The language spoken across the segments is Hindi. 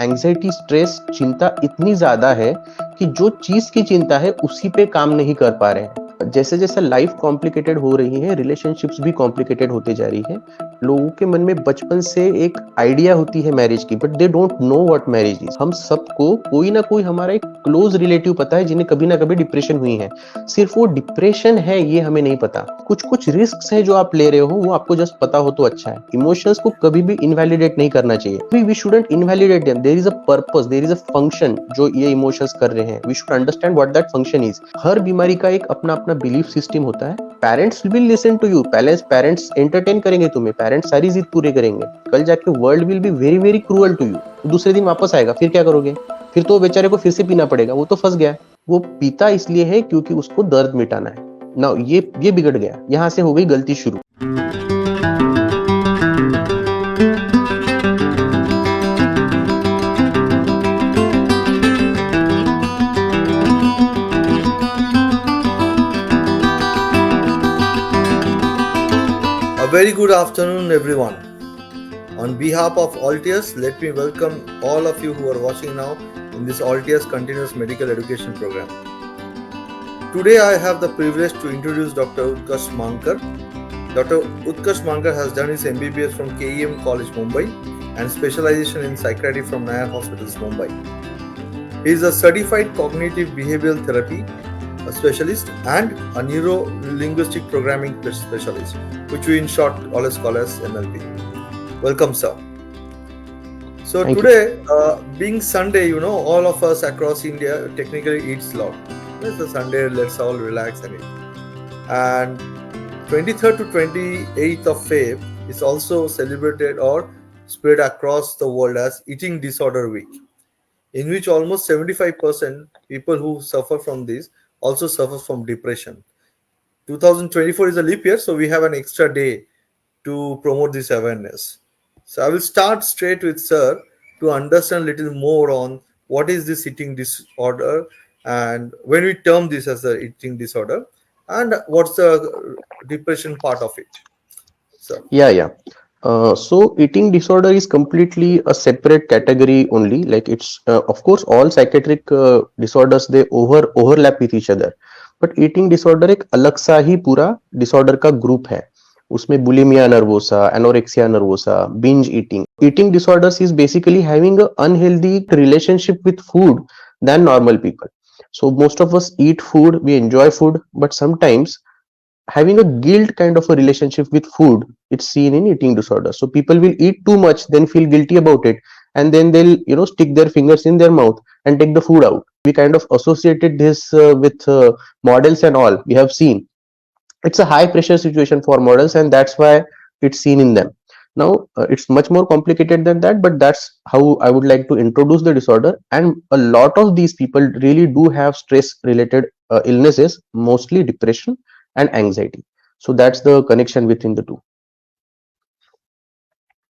एंग्जाइटी, स्ट्रेस, चिंता इतनी ज्यादा है कि जो चीज की चिंता है उसी पे काम नहीं कर पा रहे हैं। जैसे जैसे लाइफ कॉम्प्लिकेटेड हो रही है, रिलेशनशिप्स भी कॉम्प्लिकेटेड होते जा रही है। लोगों के मन में बचपन से एक आइडिया होती है मैरिज की, but they don't know what marriage is. हम सबको कोई ना कोई हमारा एक क्लोज रिलेटिव पता है जिन्हें कभी ना कभी डिप्रेशन हुई है। सिर्फ वो डिप्रेशन है ये हमें नहीं पता। कुछ कुछ रिस्क है जो आप ले रहे हो वो आपको जस्ट पता हो तो अच्छा है। इमोशंस को कभी भी इनवैलिडेट नहीं करना चाहिए। We shouldn't invalidate them. There is a purpose, there is a function जो ये इमोशंस कर रहे हैं। We should understand what that function is. हर बीमारी का एक अपना अपना बिलीफ सिस्टम होता है। Parents will listen to you. Parents entertain करेंगे तुम्हें, पेरेंट्स सारी जिद पूरे करेंगे। कल जाके world will be very very cruel to you. दूसरे दिन वापस आएगा, फिर क्या करोगे? फिर तो बेचारे को फिर से पीना पड़ेगा, वो तो फंस गया। वो पीता इसलिए है क्योंकि उसको दर्द मिटाना है ना। ये बिगड़ गया, यहां से हो गई गलती शुरू। A very good afternoon, everyone. On behalf of Altius, let me welcome all of you who are watching now in this Altius Continuous Medical Education Program. Today, I have the privilege to introduce Dr. Utkarsh Mankar. Dr. Utkarsh Mankar has done his MBBS from KEM College, Mumbai, and specialization in psychiatry from Nair Hospitals, Mumbai. He is a certified cognitive behavioral therapy a specialist and a neuro-linguistic programming specialist, which we in short always call as NLP. Welcome, sir. So Thank today, being Sunday, all of us across India technically eats a lot. It's a Sunday, let's all relax and eat. And 23rd to 28th of Feb is also celebrated or spread across the world as Eating Disorder Week, in which almost 75% people who suffer from this also suffer from depression. 2024 is a leap year, so we have an extra day to promote this awareness. So I will start straight with Sir to understand a little more on what is this eating disorder and when we term this as a eating disorder and what's the depression part of it. So Yeah. So eating disorder is completely a separate category only. Like it's of course all psychiatric disorders they overlap with each other. But eating disorder एक अलग सा ही पूरा disorder का group है. उसमें bulimia nervosa, anorexia nervosa, binge eating. Eating disorders is basically having a unhealthy relationship with food than normal people. So most of us eat food, we enjoy food, but sometimes having a guilt kind of a relationship with food, it's seen in eating disorder. So people will eat too much, then feel guilty about it, and then they'll stick their fingers in their mouth and take the food out. We kind of associated this with models and all. We have seen it's a high pressure situation for models, and that's why it's seen in them. Now it's much more complicated than that, but that's how I would like to introduce the disorder. And a lot of these people really do have stress related illnesses, mostly depression and anxiety. So that's the connection between the two.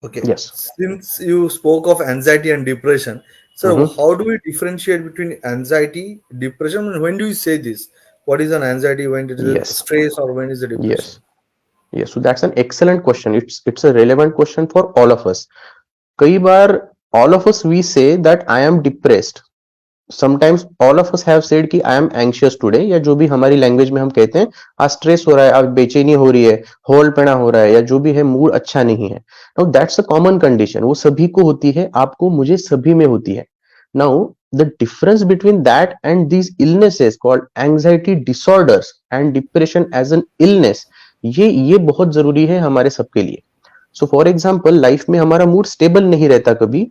okay, Yes. since you spoke of anxiety and depression, so Mhm. how do we differentiate between anxiety, depression, and when do you say this? What is an anxiety? When it is a Yes. stress, or when is a depression? Yes. Yes. So that's an excellent question. It's a relevant question for all of us. कई बार all of us we say that I am depressed. Sometimes all of us have said कि आई एम एंशियस टुडे, या जो भी हमारी लैंग्वेज में हम कहते हैं आज स्ट्रेस हो रहा है, आज बेचैनी हो रही है, होलपना हो रहा है, या जो भी है मूड अच्छा नहीं है. Now that's a common condition. वो सभी को होती है, आपको मुझे सभी में होती है. Now the difference between that and these illnesses called anxiety disorders and depression as an illness, ये बहुत जरूरी है हमारे सबके लिए. सो फॉर एग्जाम्पल लाइफ में हमारा मूड स्टेबल नहीं रहता कभी.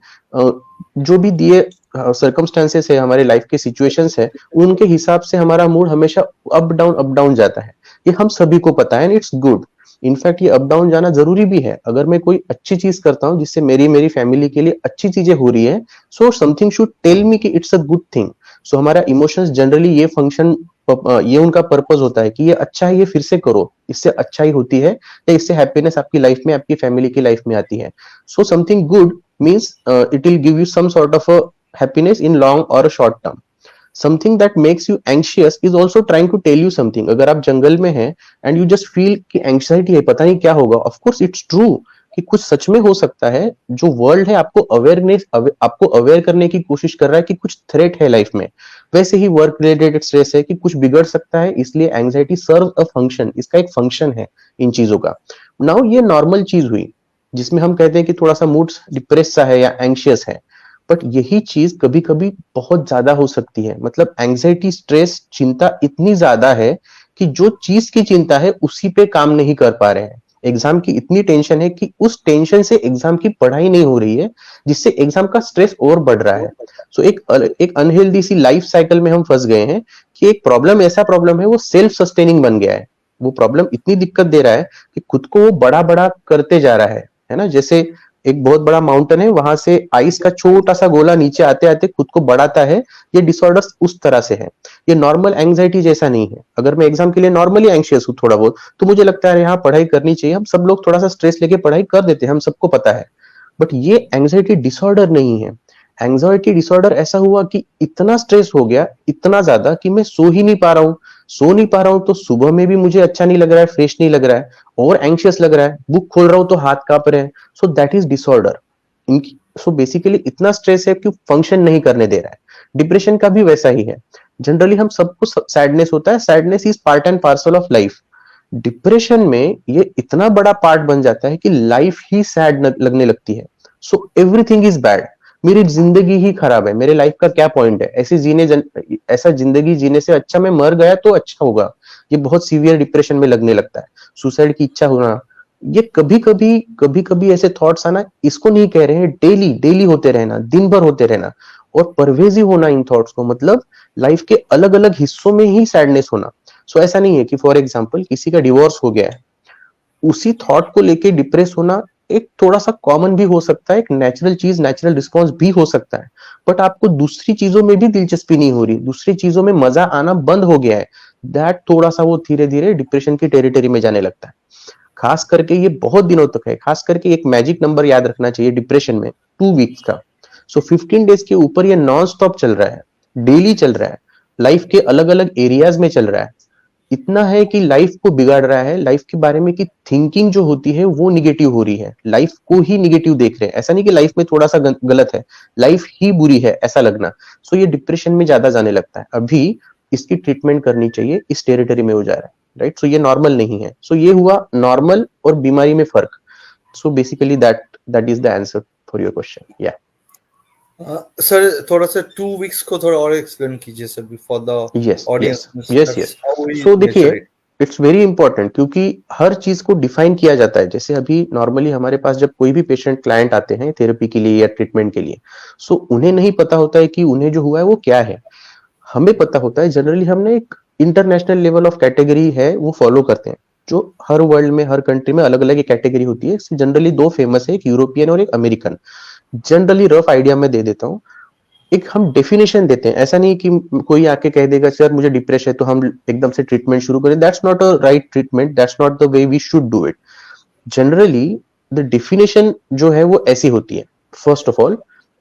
जो भी दिए सर्कमस्टेंसेस है, हमारे लाइफ के सिचुएशंस है, उनके हिसाब से हमारा मूड हमेशा अप डाउन जाता है. ये हम सभी को पता है, एंड इट्स गुड. इनफैक्ट ये अप डाउन जाना जरूरी भी है. अगर मैं कोई अच्छी चीज करता हूँ जिससे मेरी फैमिली के लिए अच्छी चीजें हो रही है, so something should tell me कि it's a good thing. So हमारा इमोशंस जनरली ये फंक्शन, ये उनका पर्पस होता है कि ये अच्छा है, ये फिर से करो, इससे अच्छाई होती है, या इससे हैप्पीनेस आपकी लाइफ में, आपकी फैमिली की लाइफ में आती है. So something good means it will give you some sort of a happiness in long or a short term. Something that makes you anxious is also trying to tell you something. अगर आप जंगल में हैं and you just feel कि anxiety है, पता नहीं क्या होगा, of course it's true कि कुछ सच में हो सकता है, जो वर्ल्ड है आपको आपको अवेयर करने की कोशिश कर रहा है कि कुछ थ्रेट है लाइफ में। वैसे ही वर्क रिलेटेड स्ट्रेस है कि कुछ बिगड़ सकता है, इसलिए एंजाइटी सर्व अ फंक्शन, इसका एक फंक्शन है इन चीजों का। नाउ ये नॉर्मल चीज हुई जिसमें हम कहते हैं कि थोड़ा सा मूड डिप्रेस सा है या एंशियस है, बट यही चीज कभी कभी बहुत ज्यादा हो सकती है। मतलब एंजाइटी, स्ट्रेस, चिंता इतनी ज्यादा है कि जो चीज की चिंता है उसी पे काम नहीं कर पा रहे हैं। एग्जाम की इतनी टेंशन है कि उस टेंशन से एग्जाम की पढ़ाई नहीं हो रही है, जिससे एग्जाम का स्ट्रेस और बढ़ रहा है। सो एक अनहेल्दी सी लाइफ साइकिल में हम फंस गए हैं कि एक प्रॉब्लम, ऐसा प्रॉब्लम है वो सेल्फ सस्टेनिंग बन गया है। वो प्रॉब्लम इतनी दिक्कत दे रहा है कि खुद को वो बड़ा बड़ा करते जा रहा है ना। जैसे एक बहुत बड़ा माउंटेन है, वहां से आइस का छोटा सा गोला नीचे आते आते खुद को बढ़ाता है। ये डिसऑर्डर्स उस तरह से है। ये नॉर्मल एंग्जाइटी जैसा नहीं है। अगर मैं एग्जाम के लिए नॉर्मली एंशियस हूँ थोड़ा बहुत, तो मुझे लगता है यहाँ पढ़ाई करनी चाहिए, हम सब लोग थोड़ा सा स्ट्रेस लेके पढ़ाई कर देते हैं, हम सबको पता है। बट ये एंग्जाइटी डिसऑर्डर नहीं है। एंग्जाइटी डिसऑर्डर ऐसा हुआ कि इतना स्ट्रेस हो गया, इतना ज्यादा कि मैं सो ही नहीं पा रहा हूँ। सो नहीं पा रहा हूँ तो सुबह में भी मुझे अच्छा नहीं लग रहा है, फ्रेश नहीं लग रहा है, और एंशियस लग रहा है। बुक खोल रहा हूँ तो हाथ कांप रहे हैं। So that is disorder. इनकी सो बेसिकली इतना स्ट्रेस है कि फंक्शन नहीं करने दे रहा है। डिप्रेशन का भी वैसा ही है। जनरली हम सबको सैडनेस होता है, sadness is part and parcel of life. Depression में ये इतना बड़ा पार्ट बन जाता है कि लाइफ ही सैड लगने लगती है। सो एवरीथिंग इज बैड, मेरी जिंदगी ही खराब है, मेरे लाइफ का क्या पॉइंट है, ऐसा जिंदगी जीने से अच्छा मैं मर गया तो अच्छा होगा। ये बहुत सीवियर डिप्रेशन में लगने लगता है। सुसाइड की इच्छा होना, ये कभी कभी ऐसे थॉट्स आना, इसको नहीं कह रहे हैं, डेली डेली होते रहना, दिन भर होते रहना, और परवेजिव होना इन थॉट्स को। मतलब लाइफ के अलग अलग हिस्सों में ही सैडनेस होना। सो ऐसा नहीं है कि फॉर एग्जाम्पल किसी का डिवोर्स हो गया है, उसी थॉट को लेके डिप्रेस होना एक थोड़ा सा कॉमन भी हो सकता है, एक नेचुरल चीज, नेचुरल रिस्पॉन्स भी हो सकता है। बट आपको दूसरी चीजों में भी दिलचस्पी नहीं हो रही, दूसरी चीजों में मजा आना बंद हो गया है, दैट थोड़ा सा वो धीरे धीरे डिप्रेशन की टेरिटरी में जाने लगता है। खास करके ये बहुत दिनों तक है। खास करके एक मैजिक नंबर याद रखना चाहिए डिप्रेशन में, 2 वीक्स का। सो 15 डेज के ऊपर ये नॉन स्टॉप चल रहा है, डेली चल रहा है, लाइफ के अलग अलग एरियाज में चल रहा है। इतना है कि लाइफ को बिगाड़ रहा है, लाइफ के बारे में की थिंकिंग जो होती है वो निगेटिव हो रही है, लाइफ को ही निगेटिव देख रहे हैं। ऐसा नहीं कि लाइफ में थोड़ा सा गलत है, लाइफ ही बुरी है ऐसा लगना। सो ये डिप्रेशन में ज्यादा जाने लगता है। अभी इसकी ट्रीटमेंट करनी चाहिए, इस टेरिटरी में हो जा रहा है, राइट। सो ये नॉर्मल नहीं है। सो ये हुआ नॉर्मल और बीमारी में फर्क। So basically that is the answer for your question. या सर थोड़ा सा 2 वीक्स को थोड़ा और एक्सप्लेन कीजिए sir, for the yes audience, yes yes. How we so major देखिए, इट। इट्स वेरी इंपॉर्टेंट, क्योंकि हर चीज को डिफाइन किया जाता है। जैसे अभी नॉर्मली हमारे पास जब कोई भी पेशेंट, क्लाइंट आते हैं थेरेपी के लिए या ट्रीटमेंट के लिए, सो उन्हें नहीं पता होता है कि उन्हें जो हुआ है वो क्या है। हमें पता होता है। जनरली हमने एक इंटरनेशनल लेवल ऑफ कैटेगरी है वो फॉलो करते हैं, जो हर वर्ल्ड में, हर कंट्री में अलग अलग एक कैटेगरी होती है। जनरली दो फेमस है, एक यूरोपियन और एक अमेरिकन। जनरली रफ आइडिया में दे देता हूँ। एक हम डेफिनेशन देते हैं, ऐसा नहीं कि कोई आके कह देगा सर मुझे डिप्रेशन है तो हम एकदम से ट्रीटमेंट शुरू करें। That's not a right treatment, that's not the way we should do it. Generally the definition जो है वो ऐसी होती है। फर्स्ट ऑफ ऑल,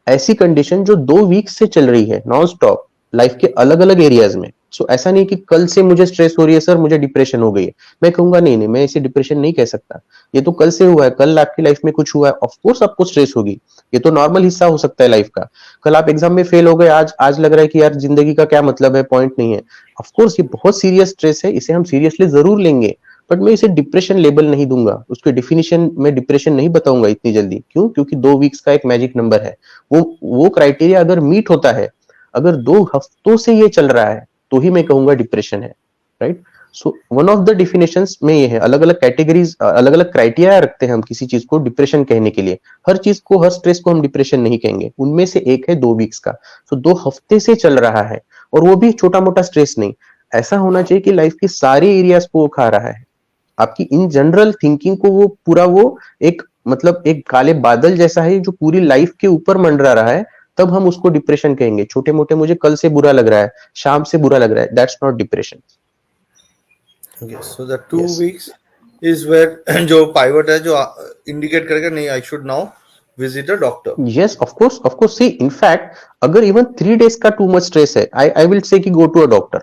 ऐसी कंडीशन जो 2 वीक से चल रही है नॉन स्टॉप लाइफ के अलग अलग एरियाज में। सो ऐसा नहीं कि कल से मुझे स्ट्रेस हो रही है सर, मुझे डिप्रेशन हो गई है, मैं कहूंगा नहीं नहीं, मैं इसे डिप्रेशन नहीं कह सकता। ये तो कल से हुआ है, कल आपकी लाइफ में कुछ हुआ है, ऑफ कोर्स आपको स्ट्रेस होगी। ये तो नॉर्मल हिस्सा हो सकता है लाइफ का। कल आप एग्जाम में फेल हो गए, आज आज लग रहा है कि यार जिंदगी का क्या मतलब है, पॉइंट नहीं है। ऑफ कोर्स ये बहुत सीरियस स्ट्रेस है, इसे हम सीरियसली जरूर लेंगे, बट मैं इसे डिप्रेशन लेबल नहीं दूंगा, उसके डिफिनेशन में डिप्रेशन नहीं बताऊंगा इतनी जल्दी। क्यों? क्योंकि 2 वीक्स का एक मैजिक नंबर है। वो क्राइटेरिया अगर मीट होता है, अगर 2 हफ्तों से ये चल रहा है, तो ही मैं कहूंगा डिप्रेशन है, right. So one of the definitions में ये है। अलग अलग कैटेगरीज, अलग अलग क्राइटेरिया रखते हैं हम किसी चीज को डिप्रेशन कहने के लिए। हर चीज को, हर स्ट्रेस को हम डिप्रेशन नहीं कहेंगे। उनमें से एक है 2 वीक्स का। सो 2 हफ्ते से चल रहा है, और वो भी छोटा मोटा स्ट्रेस नहीं। ऐसा होना चाहिए कि लाइफ की सारी एरियाज को वो खा रहा है, आपकी इन जनरल थिंकिंग को वो पूरा, वो एक मतलब एक काले बादल जैसा है जो पूरी लाइफ के ऊपर मंडरा रहा है, तब हम उसको डिप्रेशन कहेंगे। छोटे मोटे मुझे कल से बुरा लग रहा है, शाम से बुरा लग रहा है, that's not depression. Yes, so the 2 weeks is where जो पाइवट है, जो इंडिकेट करेगा नहीं I should now visit a doctor. Yes, of course see, in fact अगर इवन 3 डेज का टू मच स्ट्रेस है, आई विल से कि go to a doctor.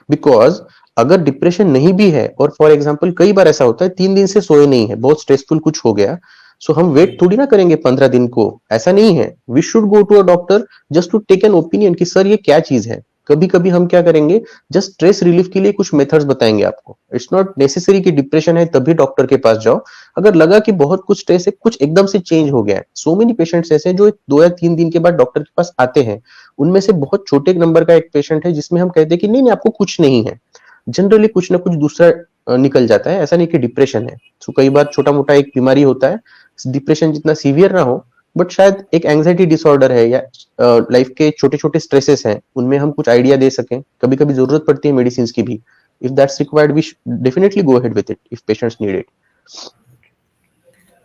Because अगर डिप्रेशन नहीं भी है, और फॉर एग्जांपल कई बार ऐसा होता है 3 दिन से सोए नहीं है, बहुत स्ट्रेसफुल कुछ हो गया, सो हम वेट थोड़ी ना करेंगे 15 दिन को, ऐसा नहीं है. We should go to a doctor just to take an opinion कि सर ये क्या चीज है. कभी कभी हम क्या करेंगे, जस्ट स्ट्रेस रिलीफ के लिए कुछ मेथड्स बताएंगे आपको. इट्स नॉट नेसेसरी कि डिप्रेशन है तभी डॉक्टर के पास जाओ. अगर लगा कि बहुत कुछ स्ट्रेस है, कुछ एकदम से चेंज हो गया है. सो मेनी पेशेंट्स ऐसे हैं जो 2 या 3 दिन के बाद डॉक्टर के पास आते हैं. उनमें से बहुत छोटे नंबर का एक पेशेंट है जिसमें हम कहते हैं कि नहीं नहीं आपको कुछ नहीं है. जनरली कुछ ना कुछ दूसरा निकल जाता है. ऐसा नहीं कि डिप्रेशन है. सो कई बार छोटा मोटा एक बीमारी होता है, डिप्रेशन जितना सीवियर ना हो, बट शायद एक एंजाइटी डिसऑर्डर है या लाइफ के छोटे छोटे स्ट्रेसेस हैं, उनमें हम कुछ आइडिया दे सकें. कभी कभी जरूरत पड़ती है मेडिसिन की भी. If that's required we definitely go ahead with it if patients need it.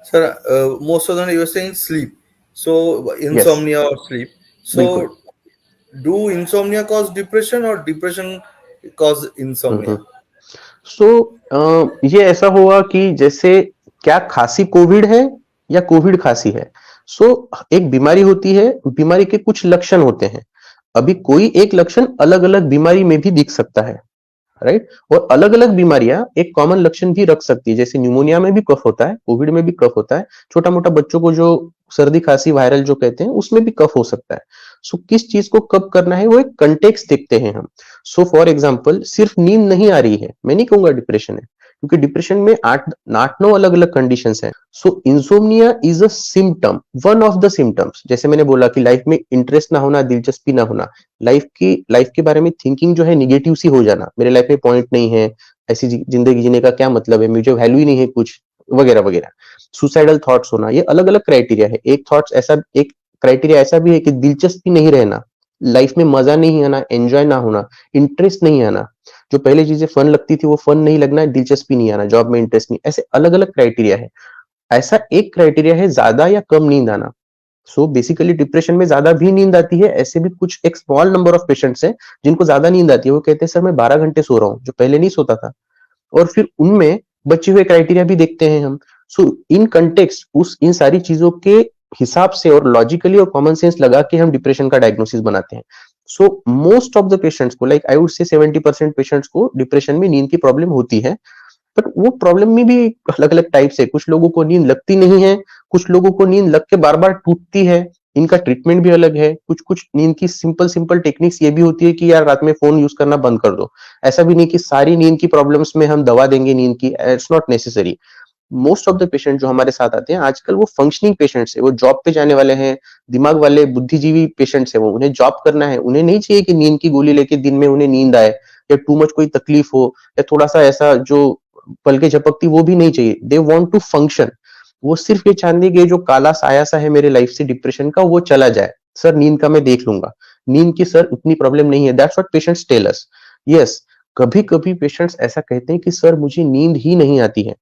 Sir, most of them you were saying sleep. So yes, insomnia or sleep. बिल्कुल. So do insomnia cause depression or depression cause insomnia? सो ये ऐसा हुआ कि जैसे क्या खांसी कोविड है या कोविड खांसी है. सो एक बीमारी होती है, बीमारी के कुछ लक्षण होते हैं. अभी कोई एक लक्षण अलग अलग बीमारी में भी दिख सकता है, राइट. और अलग अलग बीमारियां एक कॉमन लक्षण भी रख सकती है. जैसे न्यूमोनिया में भी कफ होता है, कोविड में भी कफ होता है, छोटा मोटा बच्चों को जो सर्दी खांसी वायरल जो कहते हैं उसमें भी कफ हो सकता है. सो किस चीज को कब करना है वो एक कंटेक्स्ट देखते हैं हम. सो फॉर एग्जाम्पल सिर्फ नींद नहीं आ रही है, मैं नहीं कहूंगा डिप्रेशन है, क्योंकि डिप्रेशन में 8-9 अलग अलग कंडीशन है. So insomnia is a symptom, one of the symptoms. जैसे मैंने बोला कि लाइफ में इंटरेस्ट ना होना, दिलचस्पी ना होना, लाइफ के बारे में थिंकिंग जो है निगेटिव सी हो जाना, मेरे लाइफ में पॉइंट नहीं है, ऐसी जिंदगी जीने का क्या मतलब है, मुझे वैल्यू ही नहीं है कुछ, वगैरह वगैरह. सुसाइडल थॉट्स होना, ये अलग अलग क्राइटेरिया है. एक क्राइटेरिया ऐसा भी है कि दिलचस्पी नहीं रहना, लाइफ में मजा नहीं आना, एंजॉय ना होना, इंटरेस्ट नहीं आना, जो पहले चीजें फन लगती थी वो फन नहीं लगना, दिलचस्पी नहीं आना, जॉब में इंटरेस्ट नहीं. ऐसे अलग अलग क्राइटेरिया है. ऐसा एक क्राइटेरिया है ज्यादा या कम नींद आना. सो बेसिकली डिप्रेशन में ज्यादा भी नींद आती है. ऐसे भी कुछ एक स्मॉल नंबर ऑफ पेशेंट्स हैं जिनको ज्यादा नींद आती है. वो कहते हैं सर मैं 12 घंटे सो रहा हूँ, जो पहले नहीं सोता था. और फिर उनमें बचे हुए क्राइटेरिया भी देखते हैं हम. सो इन कंटेक्स्ट उस इन सारी चीजों के हिसाब से और लॉजिकली और कॉमन सेंस लगा के हम डिप्रेशन का डायग्नोसिस बनाते हैं. So most of the patients को, like I would say 70% patients को डिप्रेशन में नींद की प्रॉब्लम होती है. बट वो प्रॉब्लम में भी अलग अलग टाइप से, कुछ लोगों को नींद लगती नहीं है, कुछ लोगों को नींद लग के बार बार टूटती है. इनका ट्रीटमेंट भी अलग है. कुछ कुछ नींद की सिंपल सिंपल टेक्निक्स ये भी होती है कि यार रात में फोन यूज करना बंद कर दो. ऐसा भी नहीं कि सारी नींद की प्रॉब्लम्स में हम दवा देंगे नींद की, it's not necessary. Most of the patient जो हमारे साथ आते हैं आजकल वो फंक्शनिंग पेशेंट्स है, वो जॉब पे जाने वाले हैं, दिमाग वाले बुद्धिजीवी पेशेंट्स है. वो उन्हें जॉब करना है, उन्हें नहीं चाहिए कि नींद की गोली लेके दिन में उन्हें नींद आए या टू मच कोई तकलीफ हो या थोड़ा सा ऐसा जो पलके झपकती, वो भी नहीं चाहिए. They want to function. वो सिर्फ ये चाहते कि जो काला साया सा है मेरे लाइफ से डिप्रेशन का वो चला जाए. सर नींद का मैं देख लूंगा, नींद की सर उतनी प्रॉब्लम नहीं है. That's what patients tell us. Yes, कभी कभी पेशेंट्स ऐसा कहते हैं कि सर मुझे नींद ही नहीं आती है,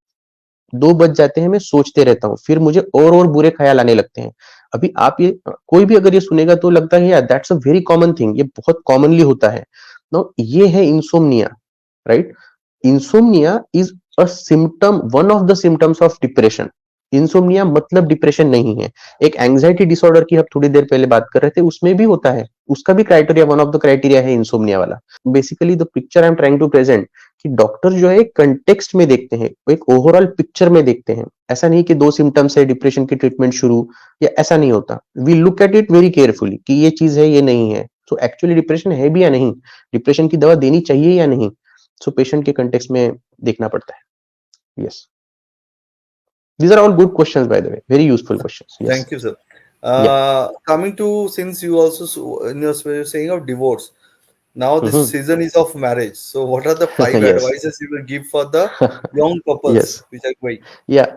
2 बज जाते हैं मैं सोचते रहता हूँ, फिर मुझे और बुरे ख्याल आने लगते हैं. अभी आप ये कोई भी अगर ये सुनेगा तो लगता है यार that's a very common thing, ये बहुत कॉमनली होता है. नो, ये है insomnia, right. Insomnia is a symptom, one of the symptoms of depression. Insomnia मतलब डिप्रेशन नहीं है. एक एंजाइटी डिसऑर्डर की हम थोड़ी देर पहले बात कर रहे थे, उसमें भी होता है, उसका भी criteria, one of the criteria है इंसोम्निया वाला. Basically the picture I am trying to present कि डॉक्टर जो है कंटेक्स्ट में देखते हैं, एक ओवरऑल पिक्चर में देखते हैं. ऐसा नहीं कि 2 सिम्टम्स है डिप्रेशन की ट्रीटमेंट शुरू, या ऐसा नहीं होता. We look at it very carefully कि ये चीज है ये नहीं है. तो एक्चुअली डिप्रेशन है भी या नहीं, डिप्रेशन की दवा देनी चाहिए या नहीं, सो पेशेंट के कंटेक्स्ट में देखना पड़ता है. Yes, these are all good questions, by the way, very useful questions. Yes. Thank you, sir. Yeah. Coming to, since you also in your saying of divorce, now this Mhm. season is of marriage. So, what are the 5 Yes. advices you will give for the young couples Yes. which are going? Yeah.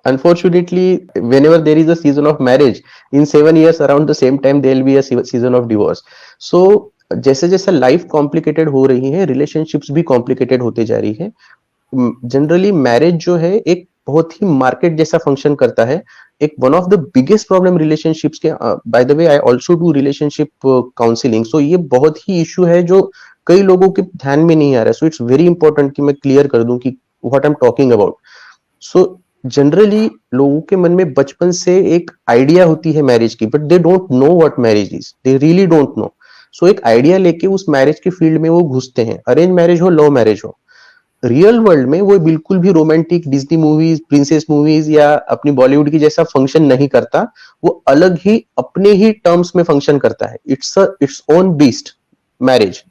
Unfortunately, whenever there is a season of marriage, in 7 years around the same time, there will be a season of divorce. So, जैसे जैसे लाइफ कॉम्प्लिकेटेड हो रही है, रिलेशनशिप्स भी कॉम्प्लिकेटेड होते जा रही है. जनरली मैरिज जो है एक बहुत ही मार्केट जैसा फंक्शन करता है. एक one of the biggest problem relationships के, by the way I also do relationship counselling, so ये बहुत ही इशू है जो कई लोगों के ध्यान में नहीं आ रहा है. सो इट्स वेरी इंपॉर्टेंट कि मैं क्लियर कर दूं कि what I am talking about. So generally लोगों के मन में बचपन से एक आइडिया होती है मैरिज की, but they don't know what marriage is, they really don't know. So एक आइडिया लेके उस मैरिज के फील्ड में वो घुसते हैं, अरेंज मैरिज हो लव मैरिज हो. रियल वर्ल्ड में वो बिल्कुल भी romantic Disney movies, princess movies या अपनी बॉलीवुड की जैसा फंक्शन नहीं करता। वो अलग ही अपने ही टर्म्स में फंक्शन करता है। Its own beast marriage.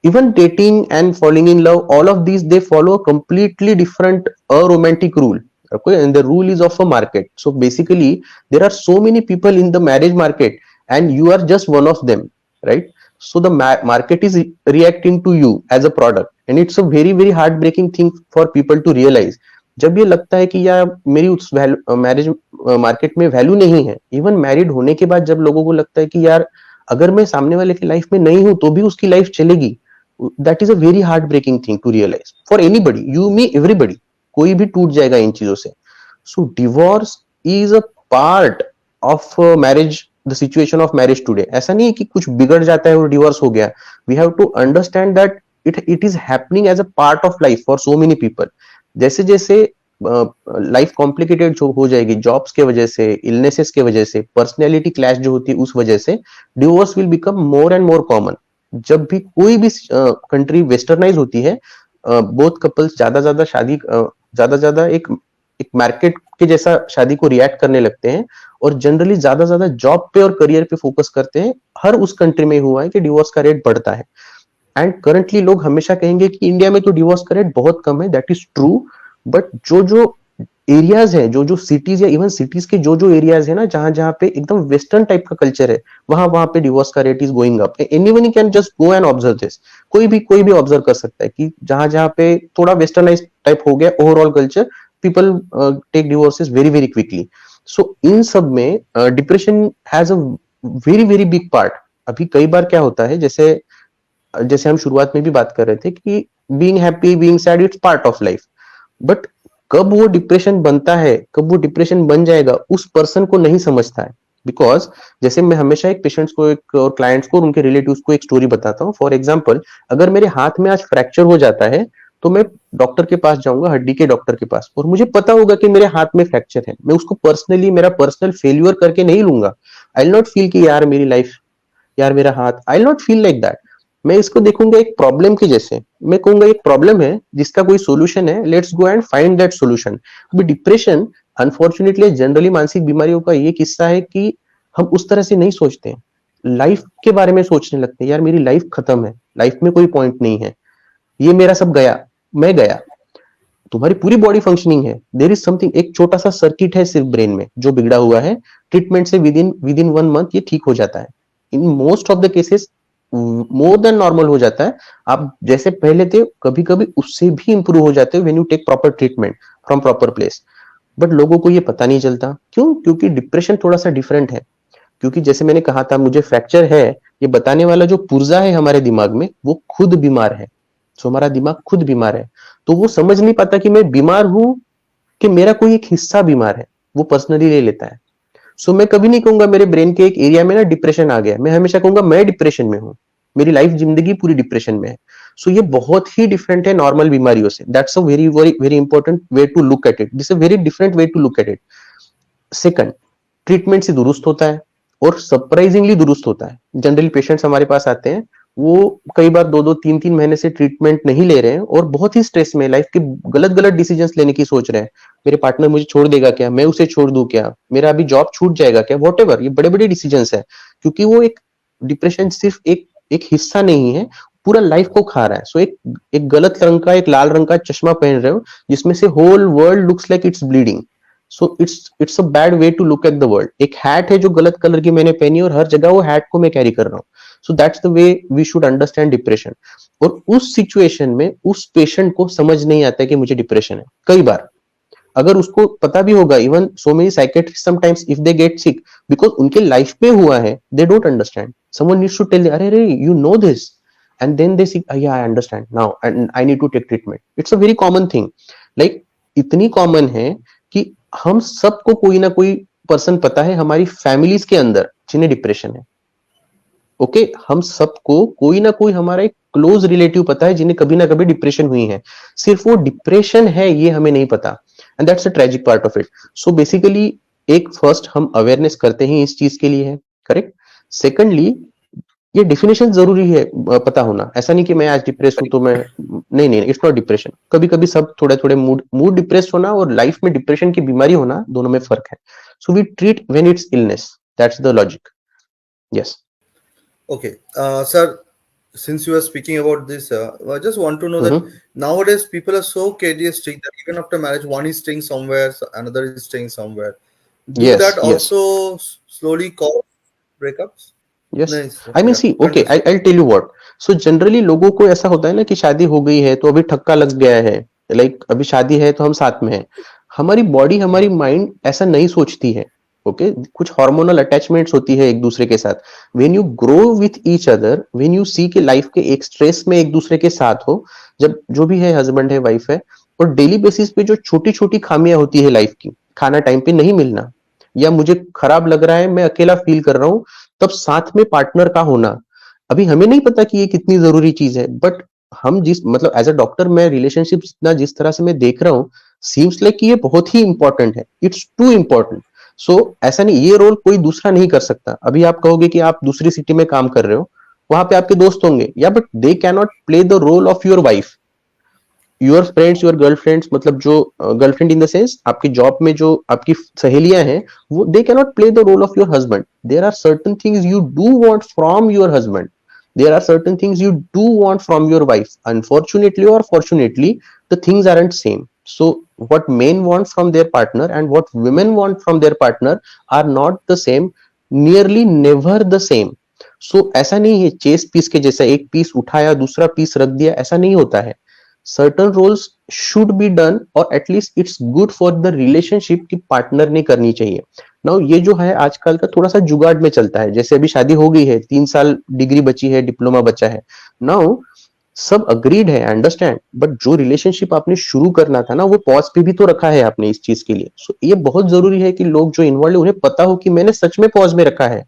Even dating and falling in love, all of these they follow a completely different romantic rule. Okay, and the rule is of a market. So basically, there are so many people in the marriage market, and you are just one of them, right? So the market is reacting to you as a product, and it's a very very heartbreaking thing for people to realize. जब ये लगता है कि यार मेरी उस मैरिज मार्केट में वैल्यू नहीं है, इवन मैरिड होने के बाद जब लोगों को लगता है कि यार अगर मैं सामने वाले की लाइफ में नहीं हूं तो भी उसकी लाइफ चलेगी, that is a very heart breaking thing to realise for anybody, you me everybody. कोई भी टूट जाएगा इन चीजों से। So divorce is a part of marriage, the situation of marriage today. ऐसा नहीं है कि कुछ बिगड़ जाता है और डिवोर्स हो गया। We have to understand that it is happening as a part of life for so many people. जैसे जैसे लाइफ कॉम्प्लिकेटेड जो हो जाएगी जॉब्स के वजह से, इलनेसेस के वजह से, पर्सनैलिटी क्लैश जो होती है उस वजह से, divorce will become more and more common. जब भी कोई भी कंट्री वेस्टर्नाइज होती है, बोथ कपल्स ज्यादा एक मार्केट के जैसा शादी को रिएक्ट करने लगते हैं और जनरली ज्यादा जॉब पे और करियर पे फोकस करते हैं। हर उस कंट्री में हुआ है कि डिवोर्स का रेट बढ़ता है। एंड करंटली लोग हमेशा कहेंगे कि इंडिया में तो डिवोर्स का रेट बहुत कम है, दैट इज ट्रू। बट जो जो एरियाज है, जो जो सिटीज या इवन सिटीज के जो जो एरियाज है ना, जहां जहां पे एकदम वेस्टर्न टाइप का कल्चर है, वहां वहां पे डिवोर्स का rate is going up. Anyone can just go and observe this. कोई भी ऑब्जर्व कर सकता है कि जहां जहां पे थोड़ा वेस्टर्नाइज टाइप हो गया overall culture, people take divorces very very quickly. So इन सब में depression has a very very big part. अभी कई बार क्या होता है, जैसे जैसे हम शुरुआत में भी बात कर रहे थे कि being happy being sad it's part of life. But कब वो डिप्रेशन बनता है, कब वो डिप्रेशन बन जाएगा, उस पर्सन को नहीं समझता है। बिकॉज जैसे मैं हमेशा एक पेशेंट्स को एक और क्लाइंट्स को और उनके रिलेटिव्स को एक स्टोरी बताता हूँ। फॉर एग्जांपल, अगर मेरे हाथ में आज फ्रैक्चर हो जाता है तो मैं डॉक्टर के पास जाऊंगा, हड्डी के डॉक्टर के पास, और मुझे पता होगा कि मेरे हाथ में फ्रैक्चर है। मैं उसको पर्सनली मेरा पर्सनल फेल्यूर करके नहीं लूंगा। आई विल नॉट फील कि यार मेरी लाइफ, यार मेरा हाथ, I will not feel like that. मैं इसको देखूंगा एक प्रॉब्लम के जैसे। मैं कहूंगा एक प्रॉब्लम है जिसका कोई सोल्यूशन है, let's go and find that solution. अभी डिप्रेशन अनफॉर्चुनेटली जनरली मानसिक बीमारियों का ये किस्सा है कि हम उस तरह से नहीं सोचते हैं। लाइफ के बारे में सोचने लगते हैं, यार मेरी लाइफ खत्म है, लाइफ में कोई पॉइंट नहीं है, ये मेरा सब गया, मैं गया। तुम्हारी पूरी बॉडी फंक्शनिंग है, देर इज समथिंग, एक छोटा सा सर्किट है सिर्फ ब्रेन में जो बिगड़ा हुआ है। ट्रीटमेंट से विद इन 1 मंथ ये ठीक हो जाता है। In most of the cases more than normal हो जाता है। आप जैसे पहले थे कभी कभी उससे भी इंप्रूव हो जाते हो when you take proper treatment from proper place. But लोगों को ये पता नहीं चलता। क्यों? क्योंकि डिप्रेशन थोड़ा सा डिफरेंट है। क्योंकि जैसे मैंने कहा था मुझे फ्रैक्चर है, ये बताने वाला जो पुर्जा है हमारे दिमाग में वो खुद बीमार है। सो हमारा दिमाग खुद बीमार है, तो वो समझ नहीं पाता कि मैं बीमार हूं कि मेरा कोई एक हिस्सा बीमार है, वो पर्सनली ले लेता है। सो मैं कभी नहीं कहूंगा मेरे ब्रेन के एक एरिया में ना डिप्रेशन आ गया, मैं हमेशा कहूंगा मैं डिप्रेशन में हूं, मेरी लाइफ जिंदगी पूरी डिप्रेशन में है। सो ये बहुत ही डिफरेंट है नॉर्मल बीमारियों से। That's a very very very important way to look at it. This a very different way to look at it. Second, treatment से दुरुस्त होता है और सरप्राइजिंगली दुरुस्त होता है। जनरली पेशेंट्स हमारे पास आते हैं, वो कई बार 2-2 3-3 महीने से ट्रीटमेंट नहीं ले रहे हैं और बहुत ही स्ट्रेस में, लाइफ के गलत गलत डिसीजंस लेने की सोच रहे हैं। मेरे पार्टनर मुझे छोड़ देगा क्या, मैं उसे छोड़ दूं क्या, मेरा अभी जॉब छूट जाएगा क्या, वॉट, ये बड़े बड़े डिसीजंस है। क्योंकि वो एक डिप्रेशन सिर्फ एक हिस्सा नहीं है, पूरा लाइफ को खा रहा है। सो एक गलत रंग का, एक लाल रंग का चश्मा पहन रहे हो जिसमें से whole world looks like it's bleeding. So it's a bad way to look at the world. एक हैट है जो गलत कलर की मैंने पहनी और हर जगह वो हैट को मैं कैरी कर रहा हूँ। So that's the way we should understand depression. और उस सिचुएशन में उस पेशेंट को समझ नहीं आता है कि मुझे डिप्रेशन है। कई बार अगर उसको पता भी होगा, even so many psychiatrist sometimes if they get sick, because उनके लाइफ में हुआ है, they don't understand. Someone needs to tell, अरे अरे you know this, and then they see, yeah I understand now and I need to take treatment. It's a very common thing. Like इतनी कॉमन है कि हम सबको कोई ना कोई पर्सन पता है हमारी फैमिलीज के अंदर जिन्हें डिप्रेशन है। ओके हम सबको कोई ना कोई हमारा एक क्लोज रिलेटिव पता है जिन्हें कभी ना कभी डिप्रेशन हुई है। सिर्फ वो डिप्रेशन है ये हमें नहीं पता, and that's a tragic part of it. So basically एक फर्स्ट हम अवेयरनेस करते हैं इस चीज के लिए है, करेक्ट। सेकंडली ये डेफिनेशन जरूरी है पता होना। ऐसा नहीं कि मैं आज डिप्रेस हूं तो मैं, नहीं नहीं, इट्स नॉट डिप्रेशन। कभी कभी सब थोड़े थोड़े मूड मूड डिप्रेस होना और लाइफ में डिप्रेशन की बीमारी होना, दोनों में फर्क है। So we treat when it's illness, that's the logic. Yes. Okay, sir, since you are speaking about this, I just want to know that hmm. nowadays people are so careistic that even after marriage, one is staying somewhere, another is staying somewhere. Do yes that yes also slowly cause breakups? Yes. No, sir. I mean Yeah, see, you can okay, just. I tell you what. So generally लोगों को ऐसा होता है ना कि शादी हो गई है तो अभी ठक्का लग गया है, लाइक अभी शादी है तो हम साथ में हैं। हमारी बॉडी, हमारी माइंड ऐसा नहीं सोचती है। ओके, कुछ हार्मोनल अटैचमेंट्स होती है एक दूसरे के साथ। When you grow with each other, when you see के लाइफ के एक स्ट्रेस में एक दूसरे के साथ हो, जब जो भी है हस्बैंड है वाइफ है, और डेली बेसिस पे जो छोटी छोटी खामियां होती है लाइफ की, खाना टाइम पे नहीं मिलना, या मुझे खराब लग रहा है, मैं अकेला फील कर रहा हूँ, तब साथ में पार्टनर का होना। अभी हमें नहीं पता कि ये कितनी जरूरी चीज है, बट हम जिस, मतलब एज अ डॉक्टर मैं रिलेशनशिप ना जिस तरह से मैं देख रहा हूँ, सीम्स लाइक कि ये बहुत ही इंपॉर्टेंट है, इट्स टू इंपॉर्टेंट। सो ऐसा नहीं, ये रोल कोई दूसरा नहीं कर सकता। अभी आप कहोगे कि आप दूसरी सिटी में काम कर रहे हो, वहां पे आपके दोस्त होंगे, या but they can not play the role of your wife, your friends, your girlfriends, मतलब जो गर्लफ्रेंड इन द सेंस आपकी जॉब में जो आपकी सहेलियां हैं, वो they can not play the role of your husband. There are certain things you do want from your husband, there are certain things you do want from your wife. Unfortunately or fortunately, the things aren't same. So what men want from their partner and what women want from their partner are not the same, nearly never the same. So ऐसा नहीं है चेस पीस के जैसा एक पीस उठाया दूसरा पीस रख दिया, ऐसा नहीं होता है। Certain roles should be done, और at least it's good for the relationship की पार्टनर ने करनी चाहिए। नाउ ये जो है आजकल का थोड़ा सा जुगाड़ में चलता है, जैसे अभी शादी हो गई है, 3 साल डिग्री बची है, डिप्लोमा बचा है। नाउ सब अग्रीड है, अंडरस्टैंड, बट जो रिलेशनशिप आपने शुरू करना था ना, वो पॉज पे भी तो रखा है आपने इस चीज के लिए। सो ये बहुत जरूरी है कि लोग जो इन्वॉल्व है उन्हें पता हो कि मैंने सच में पॉज में रखा है,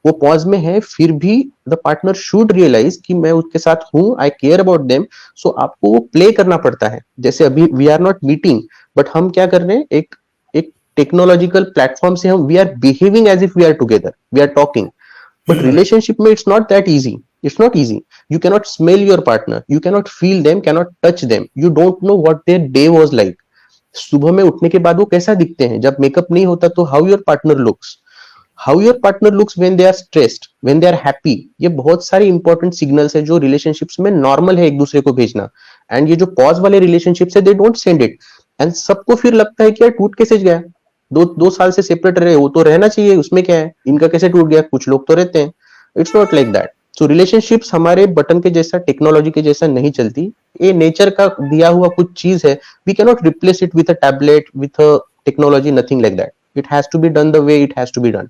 वो पॉज में है, फिर भी द पार्टनर शुड रियलाइज कि मैं उसके साथ हूं, I care about them. So आपको वो प्ले करना पड़ता है। जैसे अभी we are not meeting, but हम क्या कर रहे हैं, एक एक टेक्नोलॉजिकल प्लेटफॉर्म से हम we are behaving as if we are together, we are talking. But relationship में it's not that easy, it's not easy. You cannot smell your partner, you cannot feel them, cannot touch them, you don't know what their day was like. सुबह में उठने के बाद वो कैसा दिखते हैं, जब मेकअप नहीं होता तो how your partner looks, how your partner looks when they are stressed, when they are happy। ये बहुत सारे इंपॉर्टेंट सिग्नल्स है जो रिलेशनशिप्स में नॉर्मल है एक दूसरे को भेजना। एंड ये जो पॉज वाले रिलेशनशिप्स है, they don't send it. And सबको फिर लगता है कि यार टूट कैसे गया, दो दो साल से सेपरेट रहे, वो तो रहना चाहिए, उसमें क्या है, इनका कैसे टूट गया, कुछ लोग तो रहते हैं। It's not like that. So relationships हमारे बटन के जैसा, टेक्नोलॉजी के जैसा नहीं चलती। ये नेचर का दिया हुआ कुछ चीज है। We can not replace it with a tablet, with a technology, nothing like that. It has to be done the way it has to be done.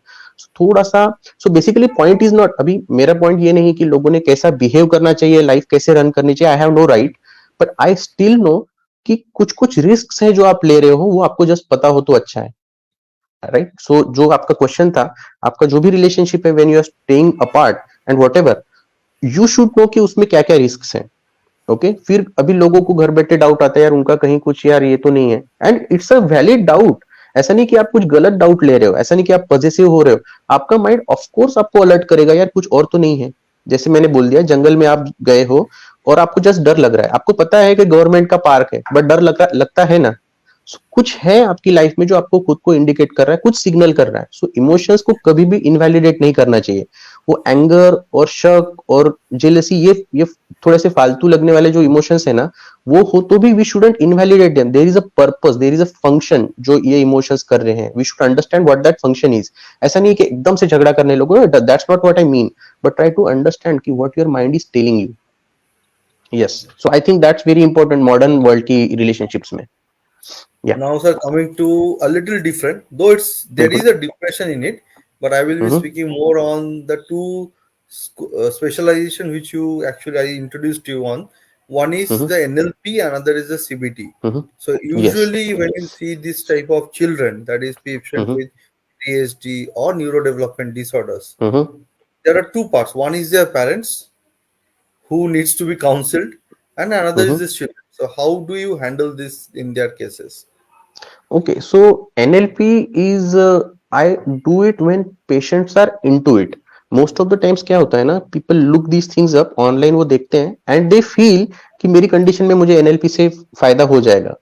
थोड़ा सा, so basically point is not, अभी मेरा पॉइंट ये नहीं कि लोगों ने कैसा बिहेव करना चाहिए, लाइफ कैसे रन करनी चाहिए, I have no right, but I still know कि कुछ कुछ रिस्क है जो आप ले रहे हो, वो आपको जस्ट पता हो तो अच्छा है, राइट। सो जो आपका क्वेश्चन था, आपका जो भी रिलेशनशिप है, when you are staying apart and whatever, you should know कि उसमें क्या क्या रिस्क हैं। ओके, फिर अभी लोगों को घर बैठे डाउट आता है, यार उनका कहीं कुछ, यार ये तो नहीं है, and it's a valid doubt. ऐसा नहीं कि आप कुछ गलत डाउट ले रहे हो, ऐसा नहीं कि आप पॉजिटिव हो रहे हो। आपका माइंड ऑफ कोर्स आपको अलर्ट करेगा, यार कुछ और तो नहीं है। जैसे मैंने बोल दिया, जंगल में आप गए हो और आपको जस्ट डर लग रहा है, आपको पता है कि गवर्नमेंट का पार्क है, बट डर लगता है ना। So, कुछ है आपकी लाइफ में जो आपको खुद को इंडिकेट कर रहा है, कुछ सिग्नल कर रहा है। सो इमोशंस को कभी भी इनवैलिडेट नहीं करना चाहिए। वो एंगर और शक और जेलसी, ये थोड़े से फालतू लगने वाले जो इमोशंस है ना, वो हो तो भी we shouldn't invalidate them. There is a purpose, there is a function जो ये इमोशंस कर रहे हैं। We should understand what that function is. ऐसा नहीं कि एकदम से झगड़ा करने लगो, that's not what I mean, but try to understand कि what your mind is telling you. Yes, so I think that's very important modern world की रिलेशनशिप्स में। Yeah Now, sir, coming to a little different, though there is a depression in it, but I will be speaking more on the two specialization which you actually I introduced you on. One is the NLP, another is the CBT. So yes. usually when you see this type of children, that is patient with ASD or neurodevelopment disorders, there are two parts. One is their parents who needs to be counseled, and another is the children. So how do you handle this in their cases? Okay, so NLP is I do it when patients are into it. Most of the times क्या होता है ना, people look these things up online, वो देखते हैं एंड दे फील कि मेरी कंडीशन में मुझे एनएलपी से फायदा हो जाएगा।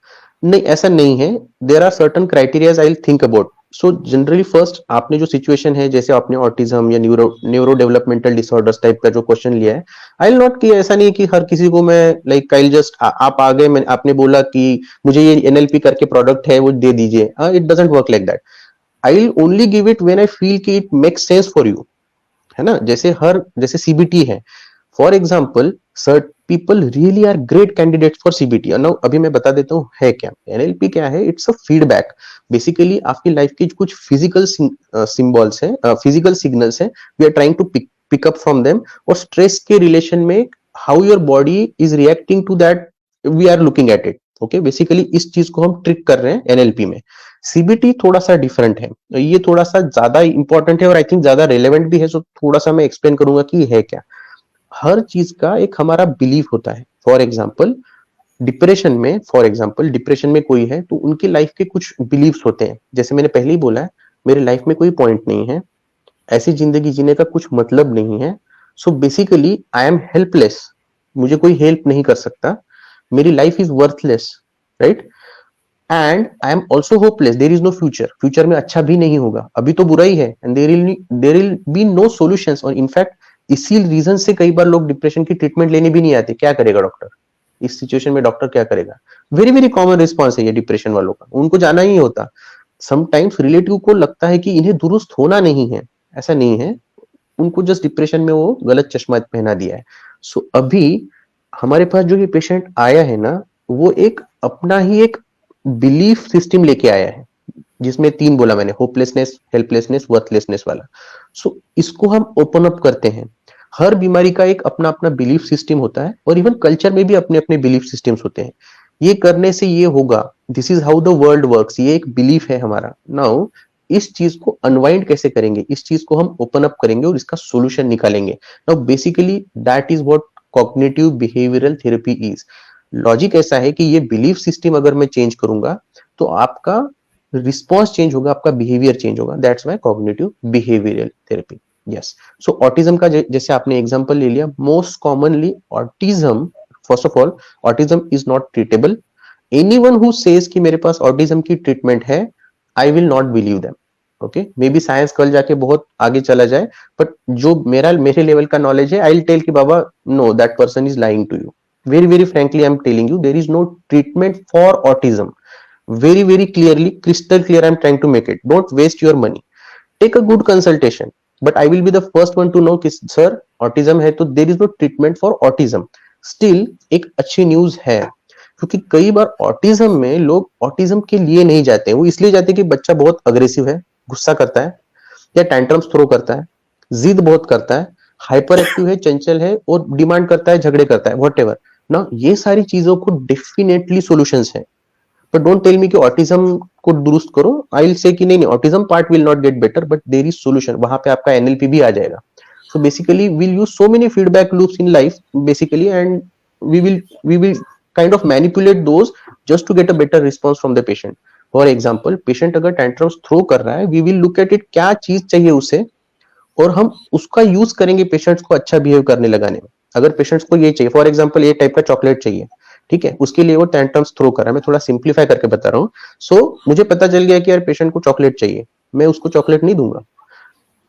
नहीं, ऐसा नहीं है। There are certain criterias I will think about. So generally first आपने जो सिचुएशन है, जैसे आपने ऑटिज्म या न्यूरो डेवलपमेंटल डिसऑर्डर्स टाइप का जो क्वेश्चन लिया है, आई विल नॉट, कि ऐसा नहीं है कि हर किसी को मैं लाइक आई जस्ट आप आ गए, आपने बोला कि मुझे ये एनएलपी करके प्रोडक्ट है वो दे दीजिए, it doesn't work like that. I will only give it when I feel कि it makes sense for you, है ना। जैसे सीबीटी है for example, certain people really are great candidate for CBT. अभी मैं बता देता हूँ है क्या एनएलपी, क्या है, इट्स अ फीडबैक। बेसिकली आपकी लाइफ की कुछ फिजिकल सिंबल्स हैं, फिजिकल सिग्नल्स हैं, we are trying to pick up from them, और स्ट्रेस के रिलेशन में how your body is reacting to that, we are looking at it. Okay, basically इस चीज को हम ट्रिक कर रहे हैं एनएलपी में। सीबीटी थोड़ा सा डिफरेंट है, ये थोड़ा सा ज्यादा इंपॉर्टेंट है और आई थिंक ज्यादा रेलेवेंट भी है, सो थोड़ा सा मैं एक्सप्लेन करूंगा कि ये है क्या। हर चीज का एक हमारा बिलीफ होता है। फॉर एग्जाम्पल डिप्रेशन में कोई है तो उनकी लाइफ के कुछ बिलीव्स होते हैं, जैसे मैंने पहले ही बोला है, मेरी लाइफ में कोई पॉइंट नहीं है, ऐसी जिंदगी जीने का कुछ मतलब नहीं है, so basically I am helpless, मुझे कोई हेल्प नहीं कर सकता, मेरी life is worthless, right, and I am also hopeless, there is no future, future में अच्छा भी नहीं होगा, अभी तो बुरा ही है, and there will be no solutions. और इनफैक्ट इसी रीजन से कई बार लोग डिप्रेशन की ट्रीटमेंट लेने भी नहीं आते। क्या करेगा डॉक्टर इस सिचुएशन में, डॉक्टर क्या करेगा? वेरी वेरी कॉमन रिस्पॉन्स है ये डिप्रेशन वालों का, उनको जाना ही होता। समटाइम्स रिलेटिव को लगता है कि इन्हें दुरुस्त होना नहीं है, ऐसा नहीं है, उनको जस्ट डिप्रेशन में वो गलत चश्मा पहना दिया है। सो अभी हमारे पास जो ये पेशेंट आया है ना, वो एक अपना ही एक बिलीफ सिस्टम लेके आया है, जिसमें 3 बोला मैंने, होपलेसनेस, हेल्पलेसनेस, वर्थलेसनेस वाला। सो इसको हम ओपन अप करते हैं। हर बीमारी का एक अपना अपना बिलीफ सिस्टम होता है, और इवन कल्चर में भी अपने अपने बिलीफ सिस्टम्स होते हैं। ये करने से ये होगा, this is how the world works, ये एक बिलीफ है हमारा। नाउ इस चीज को अनवाइंड कैसे करेंगे, इस चीज को हम ओपन अप करेंगे और इसका सोल्यूशन निकालेंगे। Now basically that is what cognitive behavioural therapy is. Logic ऐसा है कि ये बिलीफ सिस्टम अगर मैं चेंज करूंगा तो आपका रिस्पॉन्स चेंज होगा, आपका बिहेवियर चेंज होगा, that's why cognitive behavioural therapy. Yes, so autism का जैसे आपने एग्जांपल ले लिया, most commonly autism, first of all autism is not treatable. Anyone who says कि मेरे पास ऑटिज्म की ट्रीटमेंट है, I will not believe them. Okay, may be science कल जाके बहुत आगे चला जाए, बट जो मेरे लेवल का नॉलेज है, आई विल टेल कि बाबा no, that person is lying to you. Very very frankly I am telling you, there is no treatment for autism. Very very clearly, crystal clear, I'm trying to make it. Don't waste your money, take a good consultation, but I will be the first one to know कि sir autism है तो there is no treatment for autism. Still एक अच्छी न्यूज है, क्योंकि कई बार ऑटिज्म में लोग ऑटिज्म के लिए नहीं जाते हैं, वो इसलिए जाते हैं कि बच्चा बहुत अग्रेसिव है, गुस्सा करता है या टैंट्रम्स थ्रो करता है, जिद बहुत करता है, हाइपर एक्टिव है, चंचल है और डिमांड करता है, झगड़े करता है, व्हाटएवर ना। ये सारी चीजों को डेफिनेटली सॉल्यूशंस है, बट डोंट टेल मी कि ऑटिज्म को दुरुस्त करो। आई विल से कि नहीं, autism part will not get better, but there is solution, वहां पे आपका एनएलपी भी आ जाएगा। So basically we'll use so many feedback loops in life basically, and we will kind of manipulate those just to get a better response from the patient. For example, patient अगर टेंट्रम्स थ्रो कर रहा है, we will look at it, क्या चीज चाहिए उसे, और हम उसका यूज करेंगे पेशेंट्स को अच्छा बिहेव करने लगाने में। अगर पेशेंट्स को ये चाहिए, फॉर एग्जांपल ये टाइप का चॉकलेट चाहिए, ठीक है, उसके लिए वो टेंट्रम्स थ्रो कर रहा है, मैं थोड़ा सिंप्लीफाई करके बता रहा हूँ। सो मुझे पता चल गया कि यार पेशेंट को चॉकलेट चाहिए, मैं उसको चॉकलेट नहीं दूंगा।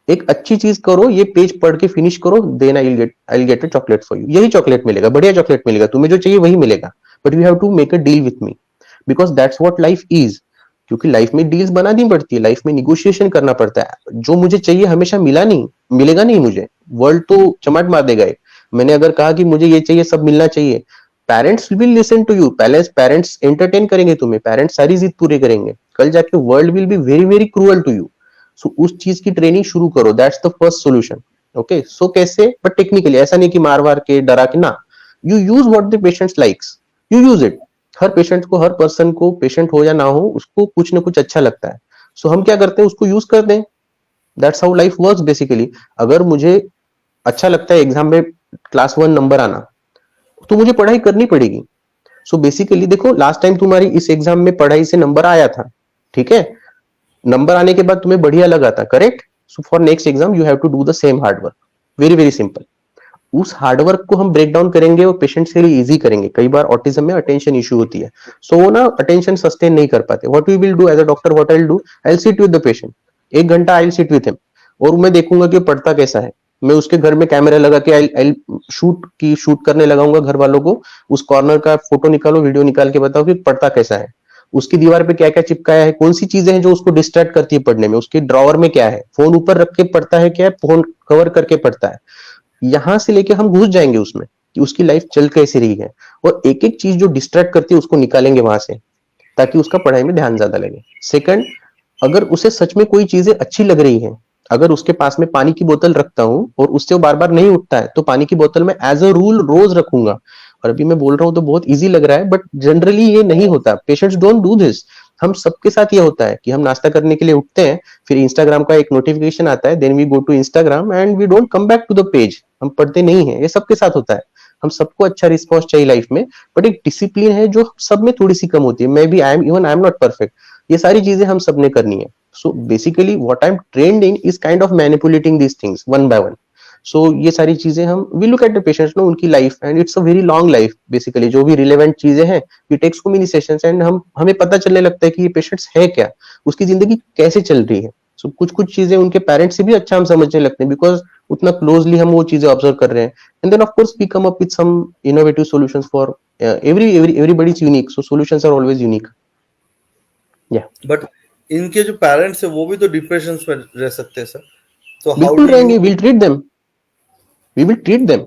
एक अच्छी चीज करो, ये पेज पढ़ के फिनिश करो, then I will get a chocolate for you. यही चॉकलेट मिलेगा, बढ़िया चॉकलेट मिलेगा, तुम्हें जो चाहिए वही मिलेगा, but you have to make a deal with me, because that's what life is. क्योंकि लाइफ में डील्स बनानी पड़ती है, लाइफ में निगोशिएशन करना पड़ता है। जो मुझे चाहिए हमेशा मिलेगा नहीं मुझे, वर्ल्ड तो चमाट मार देगा। मैंने अगर कहा कि मुझे ये चाहिए, सब मिलना चाहिए, parents will listen to you, पहले पेरेंट्स एंटरटेन करेंगे तुम्हें, पेरेंट्स सारी जिद पूरी करेंगे, कल जाके world will be very very cruel to you. So उस चीज की ट्रेनिंग शुरू करो, that's the first solution. Okay, so कैसे, बट टेक्निकली, ऐसा नहीं कि मार वार के डरा के ना, you use what the patients likes, you use it. Her patient को, हर पर्सन को, पेशेंट हो या ना हो, उसको कुछ ना कुछ अच्छा लगता है, सो हम क्या करते हैं, उसको यूज कर दें। That's how life works basically. अगर मुझे अच्छा लगता है एग्जाम में क्लास 1 नंबर आना, तो मुझे पढ़ाई करनी पड़ेगी। सो बेसिकली देखो, लास्ट टाइम तुम्हारी इस एग्जाम में पढ़ाई से नंबर आया था, ठीक है, नंबर आने के बाद तुम्हें बढ़िया लगा था, correct, so for next exam you have to do the same hard work, very very simple. उस हार्डवर्क को हम ब्रेक डाउन करेंगे और पेशेंट्स के लिए इजी करेंगे। कई बार ऑटिज्म में अटेंशन इशू होती है, सो वो ना अटेंशन सस्टेन नहीं कर पाते। What we will do as a doctor, what I will do, I will sit with the patient, 1 घंटा I will sit with him, और मैं देखूंगा कि पढ़ता कैसा है। मैं उसके घर में कैमरा लगा के आई शूट करने लगाऊंगा घर वालों को, उस कॉर्नर का फोटो निकालो, वीडियो निकाल के बताओ कि पढ़ता कैसा है, उसकी दीवार पे क्या क्या चिपकाया है, कौन सी चीजें हैं जो उसको डिस्ट्रैक्ट करती है पढ़ने में, उसके ड्रॉवर में क्या है, फोन ऊपर रख के पढ़ता है क्या, फोन कवर करके पढ़ता है। यहां से लेके हम घुस जाएंगे उसमें कि उसकी लाइफ चल कैसे रही है, और एक एक चीज जो डिस्ट्रैक्ट करती है उसको निकालेंगे वहां से, ताकि उसका पढ़ाई में ध्यान ज्यादा लगे। सेकंड, अगर उसे सच में कोई चीजें अच्छी लग रही है, अगर उसके पास में पानी की बोतल रखता हूं और उससे वो बार बार नहीं उठता है, तो पानी की बोतल में एज अ रूल रोज रखूंगा। और अभी मैं बोल रहा हूं तो बहुत इजी लग रहा है, बट जनरली ये नहीं होता, पेशेंट्स डोंट डू दिस। हम सबके साथ ये होता है कि हम नाश्ता करने के लिए उठते हैं, फिर इंस्टाग्राम का एक नोटिफिकेशन आता है, then we go to Instagram and we don't come back to the page, हम पढ़ते नहीं है। ये सबके साथ होता है। हम सबको अच्छा रिस्पॉन्स चाहिए लाइफ में, बट एक डिसिप्लिन है जो सब में थोड़ी सी कम होती है। Maybe I am not perfect, ये सारी चीजें हम सब ने करनी है। So basically what I am trained in is kind of manipulating these things one by one. So ये सारी चीजें हम we look at the patients no, उनकी life, and it's a very long life. Basically जो भी रिलेवेंट चीजें हैं, we take so many sessions, and हमें पता चलने लगता है कि ये पेशेंट्स है क्या, उसकी जिंदगी कैसे चल रही है। सो कुछ कुछ चीजें उनके पेरेंट्स से भी अच्छा हम समझने लगते हैं, बिकॉज उतना क्लोजली हम वो चीजें ऑब्जर्व कर रहे हैं। And then of course we come up with some innovative solutions for everybody is unique, so solutions are always unique. Yeah. But इनके जो पेरेंट्स है वो भी तो डिप्रेशन में रह सकते हैं सर, तो हाउ बिल्कुल डू रहेंगे, you? we'll treat them, we will treat them.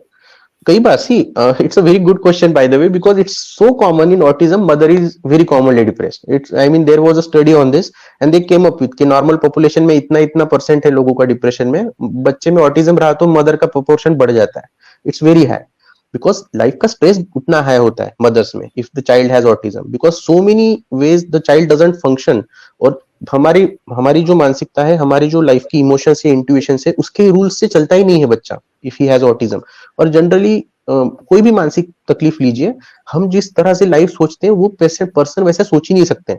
कई बार see it's a very good question by the way, because it's so common in autism, mother is very commonly depressed. It's I mean there was a study on this and they came up with कि नॉर्मल पॉपुलेशन में इतना इतना परसेंट है लोगों का डिप्रेशन में, बच्चे में ऑटिज्म रहा तो मदर का प्रोपोर्शन बढ़ जाता है। It's very high, because life का स्ट्रेस उतना हाई होता है मदर्स में if the child has autism, because so many ways the child doesn't function. और हमारी हमारी जो मानसिकता है, हमारी जो लाइफ की इमोशन से, इंट्यूशन से, उसके रूल्स से चलता ही नहीं है बच्चा इफ ही हैज ऑटिज्म। और जनरली कोई भी मानसिक तकलीफ लीजिए, हम जिस तरह से लाइफ सोचते हैं वो पर्सन वैसे सोच ही नहीं सकते।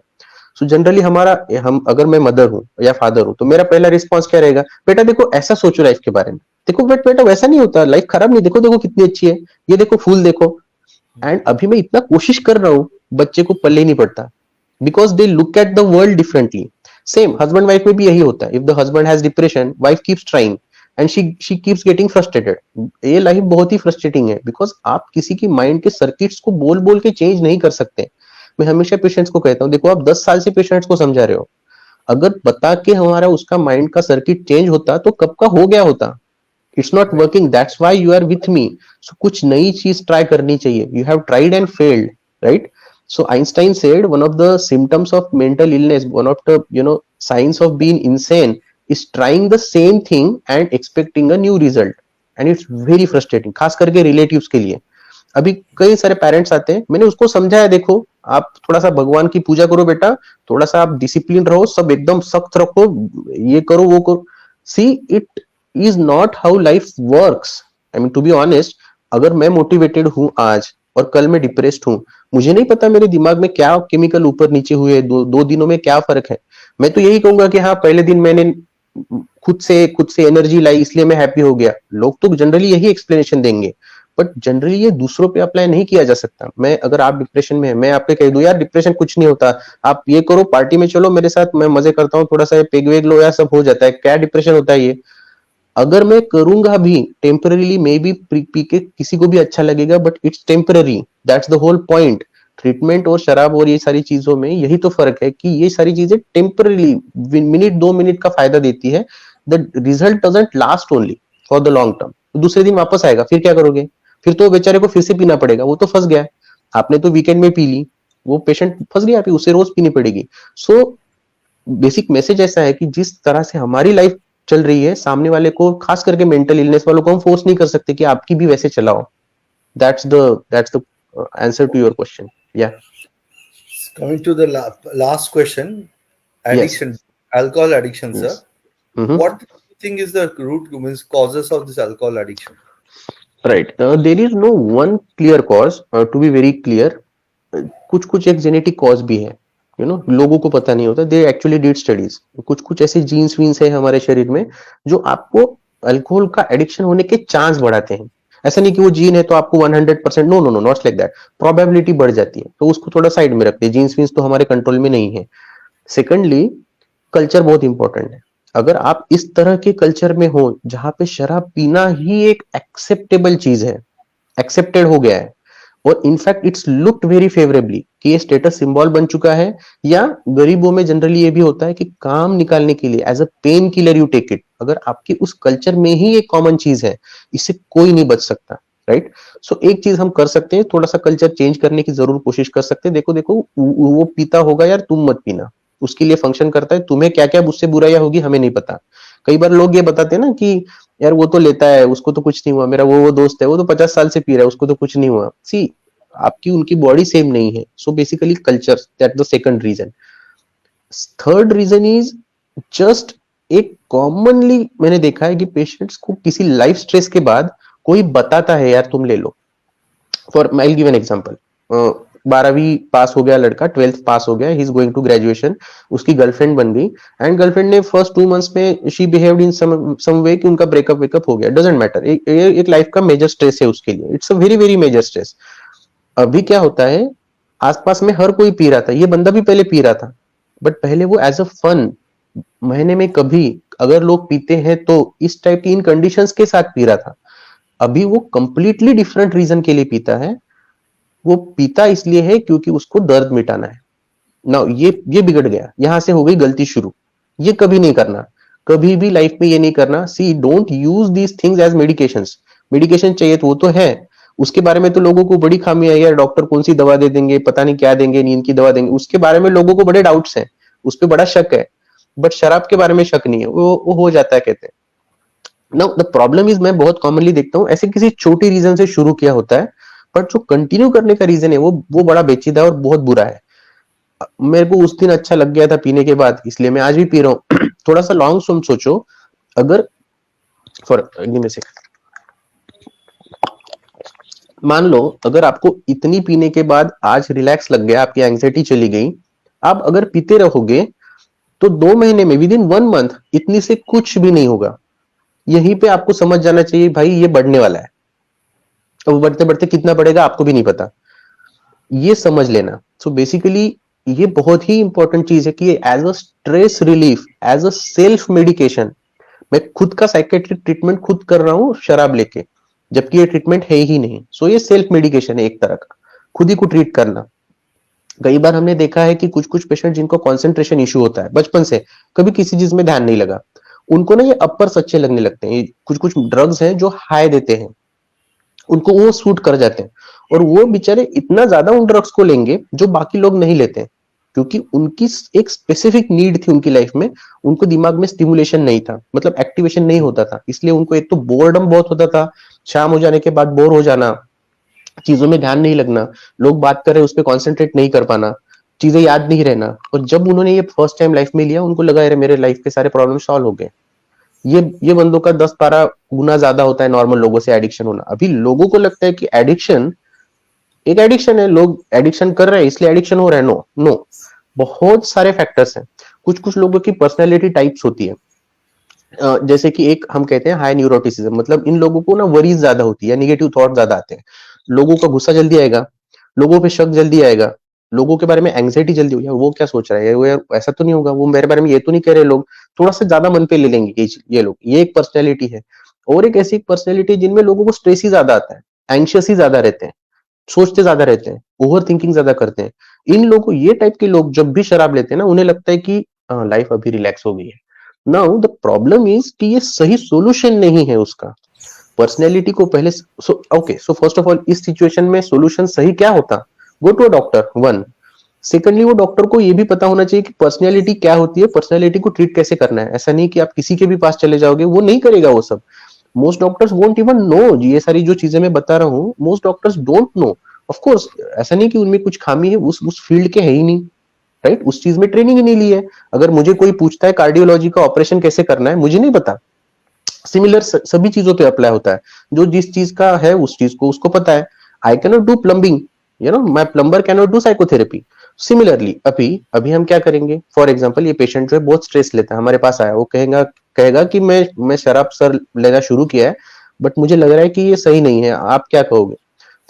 सो जनरली हमारा, हम अगर मैं मदर हूँ या फादर हूँ, तो मेरा पहला रिस्पॉन्स क्या रहेगा, बेटा देखो ऐसा सोचो लाइफ के बारे में, देखो बट बेटा वैसा नहीं होता, लाइफ खराब नहीं, देखो देखो कितनी अच्छी है, ये देखो फूल देखो। एंड अभी मैं इतना कोशिश कर रहा हूँ, बच्चे को पल्ले ही नहीं पड़ता, because they look at the world differently. Same husband wife में भी यही होता है, if the husband has depression, wife keeps trying and she keeps getting frustrated. ये लाइफ बहुत ही फ्रस्ट्रेटिंग है, बिकॉज आप किसी की माइंड के सर्किट्स को बोल बोल के चेंज नहीं कर सकते। मैं हमेशा पेशेंट्स को कहता हूँ, देखो आप 10 साल से पेशेंट्स को समझा रहे हो, अगर बता के हमारा उसका माइंड का सर्किट चेंज होता तो कब का हो गया होता। It's not working, that's why you are with me. So कुछ नई चीज ट्राई करनी चाहिए, you have tried and failed, right? So Einstein said one of the symptoms of mental illness, one of the signs of being insane is trying the same thing and expecting a new result, and it's very frustrating, खास करके रिलेटिव्स के लिए। अभी कई सारे पेरेंट्स आते हैं, मैंने उसको समझाया, देखो आप थोड़ा सा भगवान की पूजा करो बेटा, थोड़ा सा आप डिसिप्लिन रहो, सब एकदम सख्त रखो, ये करो वो करो। See it is not how life works. I mean to be honest, अगर मैं मोटिवेटेड हूं आज और कल मैं डिप्रेस्ड हूं, मुझे नहीं पता मेरे दिमाग में क्या केमिकल ऊपर नीचे हुए, दो दिनों में क्या फर्क है। मैं तो यही कहूंगा कि हाँ, पहले दिन मैंने खुद से एनर्जी लाई इसलिए मैं हैप्पी हो गया। लोग तो जनरली यही एक्सप्लेनेशन देंगे, बट जनरली ये दूसरों पे अप्लाई नहीं किया जा सकता। मैं अगर आप डिप्रेशन में है, मैं आपको कह दूं यार डिप्रेशन कुछ नहीं होता, आप ये करो, पार्टी में चलो मेरे साथ, मैं मजे करता हूँ, थोड़ा सा पेग वेग लो, या सब हो जाता है, क्या डिप्रेशन होता है ये। अगर मैं करूंगा भी टेम्पररीली, मे बी पी के किसी को भी अच्छा लगेगा, but it's temporary, that's the whole point. Treatment और शराब और ये सारी चीजों में यही तो फर्क है कि ये सारी चीजें टेम्पररीली, मिनट 2 मिनट का फायदा देती है, the result doesn't last only for the long term. तो दूसरे दिन वापस आएगा, फिर क्या करोगे, फिर तो बेचारे को फिर से पीना पड़ेगा, वो तो फंस गया। आपने तो वीकेंड में पी ली, वो पेशेंट फंस गया, फिर उसे रोज पीनी पड़ेगी। सो बेसिक मैसेज ऐसा है कि जिस तरह से हमारी लाइफ चल रही है, सामने वाले को, खास करके मेंटल इलनेस वालों को हम फोर्स नहीं कर सकते कि आपकी भी वैसे चलाओ। That's the answer to your question. या Coming to the last question, addiction, alcohol addiction, sir. What do you think is the root causes of this alcohol addiction? Right. There is no one clear cause. To be very clear, कुछ एक जेनेटिक कॉज भी है। लोगों को पता नहीं होता, दे एक्चुअली डिड स्टडीज। कुछ कुछ ऐसे जीन्स वीन्स है हमारे शरीर में जो आपको अल्कोहल का एडिक्शन होने के चांस बढ़ाते हैं। ऐसा नहीं कि वो जीन है तो आपको 100%, no no no, not like that, probability बढ़ जाती है, तो उसको थोड़ा साइड में रखते हैं, जीन्स वीन्स तो हमारे कंट्रोल में नहीं है। सेकेंडली, कल्चर बहुत इंपॉर्टेंट है। अगर आप इस तरह के कल्चर में हो जहां पे शराब पीना ही एक एक्सेप्टेबल चीज है, एक्सेप्टेड हो गया है, और in fact it's looked very favourably कि ये स्टेटस सिंबल बन चुका है, या गरीबों में जनरली ये भी होता है कि काम निकालने के लिए as a pain killer you take it. अगर आपकी उस कल्चर में ही एक कॉमन चीज है, इससे कोई नहीं बच सकता, राइट। सो एक चीज हम कर सकते हैं, थोड़ा सा कल्चर चेंज करने की जरूर कोशिश कर सकते हैं। देखो देखो, वो पीता होगा यार, तुम मत पीना, उसके लिए फंक्शन करता है, तुम्हें क्या क्या उससे बुराइयां होगी हमें नहीं पता। कई बार लोग ये बताते हैं ना कि यार वो तो लेता है, उसको तो कुछ नहीं हुआ, मेरा वो दोस्त है वो तो 50 साल से पी रहा है, उसको तो कुछ नहीं हुआ। सी, आपकी उनकी बॉडी सेम नहीं है। So basically culture, that the second reason. Third reason is just, एक कॉमनली मैंने देखा है कि पेशेंट्स को किसी लाइफ स्ट्रेस के बाद कोई बताता है यार तुम ले लो। For I give an example, 12वीं पास हो गया लड़का, 12th पास हो गया, he is going to graduation, उसकी गर्लफ्रेंड बन गई, एंड गर्लफ्रेंड ने फर्स्ट 2 मंथ्स में she behaved in some way कि उनका ब्रेकअप वेकअप हो गया, डजंट मैटर, एक लाइफ का मेजर स्ट्रेस है उसके लिए, it's a very very major stress. अभी क्या होता है, आसपास में हर कोई पी रहा था, ये बंदा भी पहले पी रहा था, बट पहले वो एज अ फन, महीने में कभी अगर लोग पीते हैं तो इस टाइप की इन कंडीशंस के साथ पी रहा था। अभी वो कंप्लीटली डिफरेंट रीजन के लिए पीता है। वो पीता इसलिए है क्योंकि उसको दर्द मिटाना है ना। ये बिगड़ गया, यहां से हो गई गलती शुरू। ये कभी नहीं करना, कभी भी लाइफ में ये नहीं करना। See, don't use these things as medications. Medication चाहिए तो वो तो है, उसके बारे में तो लोगों को बड़ी खामी आई है, डॉक्टर कौन सी दवा दे देंगे, पता नहीं क्या देंगे, नींद की दवा देंगे, उसके बारे में लोगों को बड़े डाउट्स हैं, उस पर बड़ा शक है। बट शराब के बारे में शक नहीं है, वो हो जाता है कहते हैं। नाउ द प्रॉब्लम इज, मैं बहुत कॉमनली देखता हूँ ऐसे किसी छोटी रीजन से शुरू किया होता है, बट जो कंटिन्यू करने का रीजन है वो बड़ा पेचीदा और बहुत बुरा है। मेरे को उस दिन अच्छा लग गया था पीने के बाद, इसलिए मैं आज भी पी रहा हूँ। थोड़ा सा लॉन्ग टर्म सोचो, अगर फॉर में से मान लो अगर आपको इतनी पीने के बाद आज रिलैक्स लग गया, आपकी एंग्जाइटी चली गई, आप अगर पीते रहोगे तो 2 महीने में, विद इन 1 मंथ, इतनी से कुछ भी नहीं होगा। यहीं पे आपको समझ जाना चाहिए भाई ये बढ़ने वाला है, अब बढ़ते बढ़ते कितना बढ़ेगा आपको भी नहीं पता, ये समझ लेना। सो बेसिकली ये बहुत ही इंपॉर्टेंट चीज है कि as a stress relief, as a self medication, मैं खुद का साइकेट्रिक ट्रीटमेंट खुद कर रहा हूँ शराब लेके, जबकि ये ट्रीटमेंट है ही नहीं। सो ये सेल्फ मेडिकेशन है एक तरह का, खुद ही को ट्रीट करना। कई बार हमने देखा है कि कुछ कुछ पेशेंट जिनको कॉन्सेंट्रेशन इश्यू होता है बचपन से, कभी किसी चीज में ध्यान नहीं लगा, उनको ना ये अपर्स अच्छे लगने लगते हैं। कुछ कुछ ड्रग्स हैं जो हाई देते हैं, उनको वो सूट कर जाते हैं, और वो बेचारे इतना ज्यादा उन ड्रग्स को लेंगे जो बाकी लोग नहीं लेते, क्योंकि उनकी एक स्पेसिफिक नीड थी उनकी लाइफ में, उनको दिमाग में स्टिमुलेशन नहीं था, मतलब एक्टिवेशन नहीं होता था, इसलिए उनको एक तो बोर्डम बहुत होता था, शाम हो जाने के बाद बोर हो जाना, चीजों में ध्यान नहीं लगना, लोग बात कर रहे हैं उस पर कॉन्सेंट्रेट नहीं कर पाना, चीजें याद नहीं रहना। और जब उन्होंने ये फर्स्ट टाइम लाइफ में लिया, उनको लगा यार मेरे लाइफ के सारे प्रॉब्लम सॉल्व हो गए। ये बंदों का 10-12 गुना ज्यादा होता है नॉर्मल लोगों से एडिक्शन होना। अभी लोगों को लगता है कि एडिक्शन एक एडिक्शन है, लोग एडिक्शन कर रहे हैं इसलिए एडिक्शन हो रहा है। नो नो, बहुत सारे फैक्टर्स हैं। कुछ कुछ लोगों की पर्सनैलिटी टाइप्स होती है, जैसे कि एक हम कहते हैं हाई न्यूरोटिसिज्म, मतलब इन लोगों को ना वरीज ज्यादा होती है, नेगेटिव थॉट ज्यादा आते हैं, लोगों का गुस्सा जल्दी आएगा, लोगों पे शक जल्दी आएगा, लोगों के बारे में एंग्जाइटी जल्दी हो, यार वो क्या सोच रहा है, वो यार ऐसा तो नहीं होगा, वो मेरे बारे में ये तो नहीं कह रहे लोग, थोड़ा सा ज्यादा मन पे ले लेंगे ये लोग। ये एक पर्सनैलिटी है। और एक ऐसी पर्सनैलिटी जिनमें लोगों को स्ट्रेस ही ज्यादा आता है, एंग्शियस ही ज्यादा रहते हैं, सोचते ज्यादा रहते हैं, ओवर थिंकिंग ज्यादा करते हैं। इन लोगों, ये टाइप के लोग जब भी शराब लेते हैं ना, उन्हें लगता है कि लाइफ अभी रिलैक्स हो गई है। नाउ द प्रॉब्लम इज कि ये सही सॉल्यूशन नहीं है उसका। पर्सनैलिटी को पहले, सो फर्स्ट ऑफ ऑल इस सिचुएशन में सॉल्यूशन सही क्या होता, go to a doctor, one. Secondly, वो डॉक्टर को ये भी पता होना चाहिए कि पर्सनैलिटी क्या होती है, पर्सनैलिटी को ट्रीट कैसे करना है। ऐसा नहीं कि आप किसी के भी पास चले जाओगे, वो नहीं करेगा वो सब। Most doctors won't even know, ये सारी जो चीजें मैं बता रहा हूँ, most doctors don't know. Of course ऐसा नहीं कि उनमें कुछ खामी है, उस फील्ड के है ही नहीं, राइट, उस चीज में ट्रेनिंग ही नहीं ली है। अगर मुझे कोई पूछता है कार्डियोलॉजी का ऑपरेशन कैसे करना है, मुझे नहीं पता। सिमिलर सभी चीजों पे अप्लाई होता है, जो जिस चीज का है उस चीज को उसको पता है। I cannot do plumbing, my plumber cannot do psychotherapy. Similarly अभी हम क्या करेंगे, फॉर एग्जांपल ये पेशेंट जो है बहुत स्ट्रेस लेता है, हमारे पास आया, वो कहेगा कि मैं शराब सर लेना शुरू किया है, बट मुझे लग रहा है कि ये सही नहीं है, आप क्या कहोगे?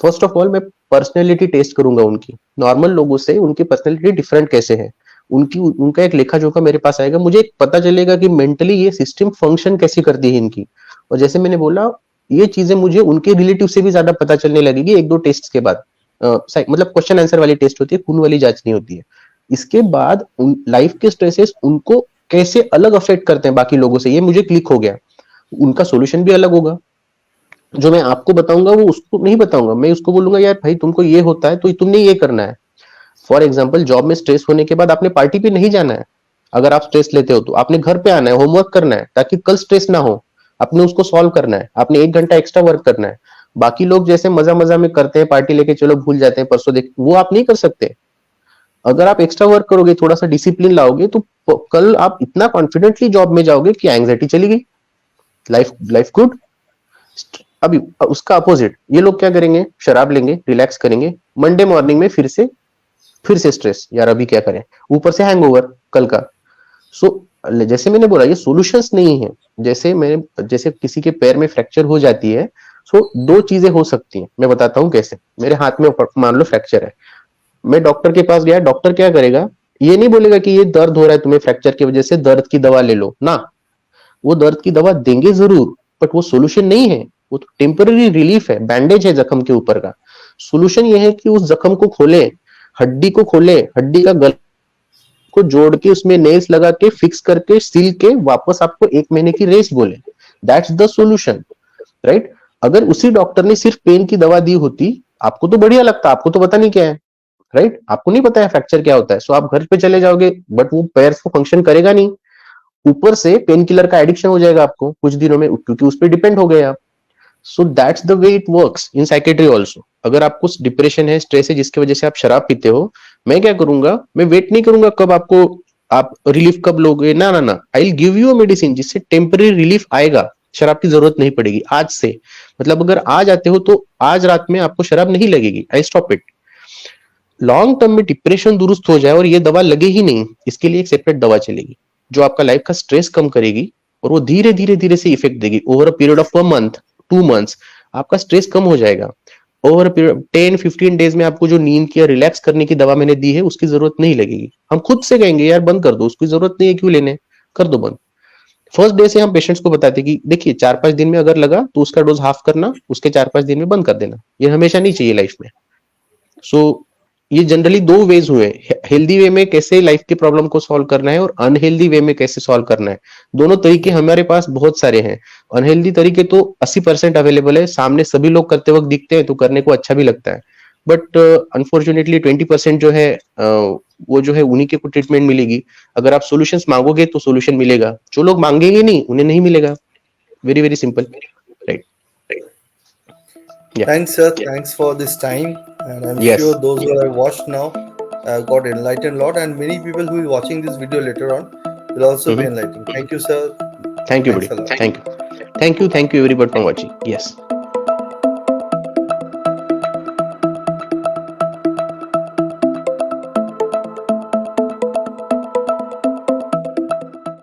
फर्स्ट ऑफ ऑल मैं पर्सनैलिटी टेस्ट करूंगा उनकी, नॉर्मल लोगों से उनकी पर्सनैलिटी डिफरेंट कैसे है, उनका एक लेखा जोखा मेरे पास आएगा, मुझे एक पता चलेगा कि मेंटली ये सिस्टम फंक्शन कैसे करती है इनकी। और जैसे मैंने बोला, ये चीजें मुझे उनके रिलेटिव से भी ज्यादा पता चलने लगेगी एक दो टेस्ट के बाद। मतलब क्वेश्चन आंसर वाली टेस्ट होती है, खून वाली जांच नहीं होती है। इसके बाद लाइफ के स्ट्रेसेस उनको कैसे अलग अफेक्ट करते हैं बाकी लोगों से, ये मुझे क्लिक हो गया। उनका सोल्यूशन भी अलग होगा, जो मैं आपको बताऊंगा वो उसको नहीं बताऊंगा, मैं उसको बोलूंगा यार भाई तुमको ये होता है तो तुमने ये करना है। फॉर एग्जाम्पल जॉब में स्ट्रेस होने के बाद आपने पार्टी पे नहीं जाना है, अगर आप स्ट्रेस लेते हो तो आपने घर पे आना है, होमवर्क करना है, ताकि कल स्ट्रेस ना हो, आपने उसको सॉल्व करना है, आपने 1 घंटा एक्स्ट्रा वर्क करना है। बाकी लोग जैसे मजा मजा में करते हैं, पार्टी लेके चलो भूल जाते हैं परसों देख, वो आप नहीं कर सकते। अगर आप एक्स्ट्रा वर्क करोगे, थोड़ा सा डिसिप्लिन लाओगे, तो कल आप इतना कॉन्फिडेंटली जॉब में जाओगे कि एंग्जाइटी चली गई, लाइफ लाइफ गुड। अभी उसका अपोजिट, ये लोग क्या करेंगे, शराब लेंगे, रिलैक्स करेंगे, मंडे मॉर्निंग में फिर से स्ट्रेस, यार अभी क्या करें, ऊपर से हैंगओवर कल का। सो जैसे मैंने बोला, ये सॉल्यूशंस नहीं है। जैसे किसी के पैर में फ्रैक्चर हो जाती है, सो दो चीजें हो सकती हैं, मैं बताता हूँ कैसे। मेरे हाथ में मान लो फ्रैक्चर है, मैं डॉक्टर के पास गया, डॉक्टर क्या करेगा, ये नहीं बोलेगा कि ये दर्द हो रहा है तुम्हें फ्रैक्चर की वजह से, दर्द की दवा ले लो ना। वो दर्द की दवा देंगे जरूर, बट वो सोल्यूशन नहीं है, वो तो टेम्पररी रिलीफ है, बैंडेज है जख्म के ऊपर का। सोल्यूशन ये है कि उस जख्म को खोले, हड्डी को खोले, हड्डी का गल को जोड़ के उसमें नेल्स लगा के फिक्स करके सील के वापस आपको 1 महीने की रेस्ट बोले, दैट्स द सोल्यूशन, राइट। अगर उसी डॉक्टर ने सिर्फ पेन की दवा दी होती, आपको तो बढ़िया लगता, आपको तो पता नहीं क्या है, राइट, आपको नहीं पता है फ्रैक्चर क्या होता है, सो आप घर पे चले जाओगे, बट वो पैर को फंक्शन करेगा नहीं, ऊपर से पेन किलर का एडिक्शन हो जाएगा आपको कुछ दिनों में, क्योंकि उस पर डिपेंड हो गए आप। सो that's the way it works in psychiatry also. अगर आपको डिप्रेशन है, स्ट्रेस है, जिसकी वजह से आप शराब पीते हो, मैं क्या करूंगा, मैं वेट नहीं करूंगा कब आपको आप रिलीफ कब लोगे, ना ना ना, I will give you a medicine जिससे टेम्पररी रिलीफ आएगा, शराब की जरूरत नहीं पड़ेगी आज से। मतलब अगर आज आते हो तो आज रात में आपको शराब नहीं लगेगी, I stop it. Long term में डिप्रेशन दुरुस्त हो जाए और ये दवा लगे ही नहीं, इसके लिए एक सेपरेट दवा चलेगी जो आपका लाइफ का स्ट्रेस कम करेगी, और वो धीरे धीरे धीरे से इफेक्ट देगी over a period of 1 month 2 months. आपका स्ट्रेस कम हो जाएगा। ओवर 10-15 डेज में आपको जो नींद की या रिलैक्स करने की दवा मैंने दी है उसकी जरूरत नहीं लगेगी। हम खुद से कहेंगे यार बंद कर दो, उसकी जरूरत नहीं है, क्यों लेने, कर दो बंद। फर्स्ट डे से हम पेशेंट्स को बताते कि देखिए 4-5 दिन में अगर लगा तो उसका डोज हाफ करना, उसके 4-5 दिन में बंद कर देना, ये हमेशा नहीं चाहिए लाइफ में। सो ये जनरली 2 वेज हुए, हेल्दी वे में कैसे लाइफ के प्रॉब्लम को सॉल्व करना है और अनहेल्दी वे में कैसे सॉल्व करना है। दोनों तरीके हमारे पास बहुत सारे हैं। अनहेल्दी तरीके तो 80% अवेलेबल है, सामने सभी लोग करते वक्त दिखते हैं तो करने को अच्छा भी लगता है, बट अनफॉर्चुनेटली 20% जो है वो जो है उन्हीं के को ट्रीटमेंट मिलेगी। अगर आप सॉल्यूशंस मांगोगे तो सॉल्यूशन मिलेगा, जो लोग मांगेंगे नहीं उन्हें नहीं मिलेगा। Very very simple, right. Thanks, sir. Thanks for this time. And I'm Yes. sure those who have watched now got enlightened a lot. And many people who will be watching this video later on will also be enlightened. Thank you, sir. Thank you, Thanks buddy. a lot. Thank you everybody for watching. Yes.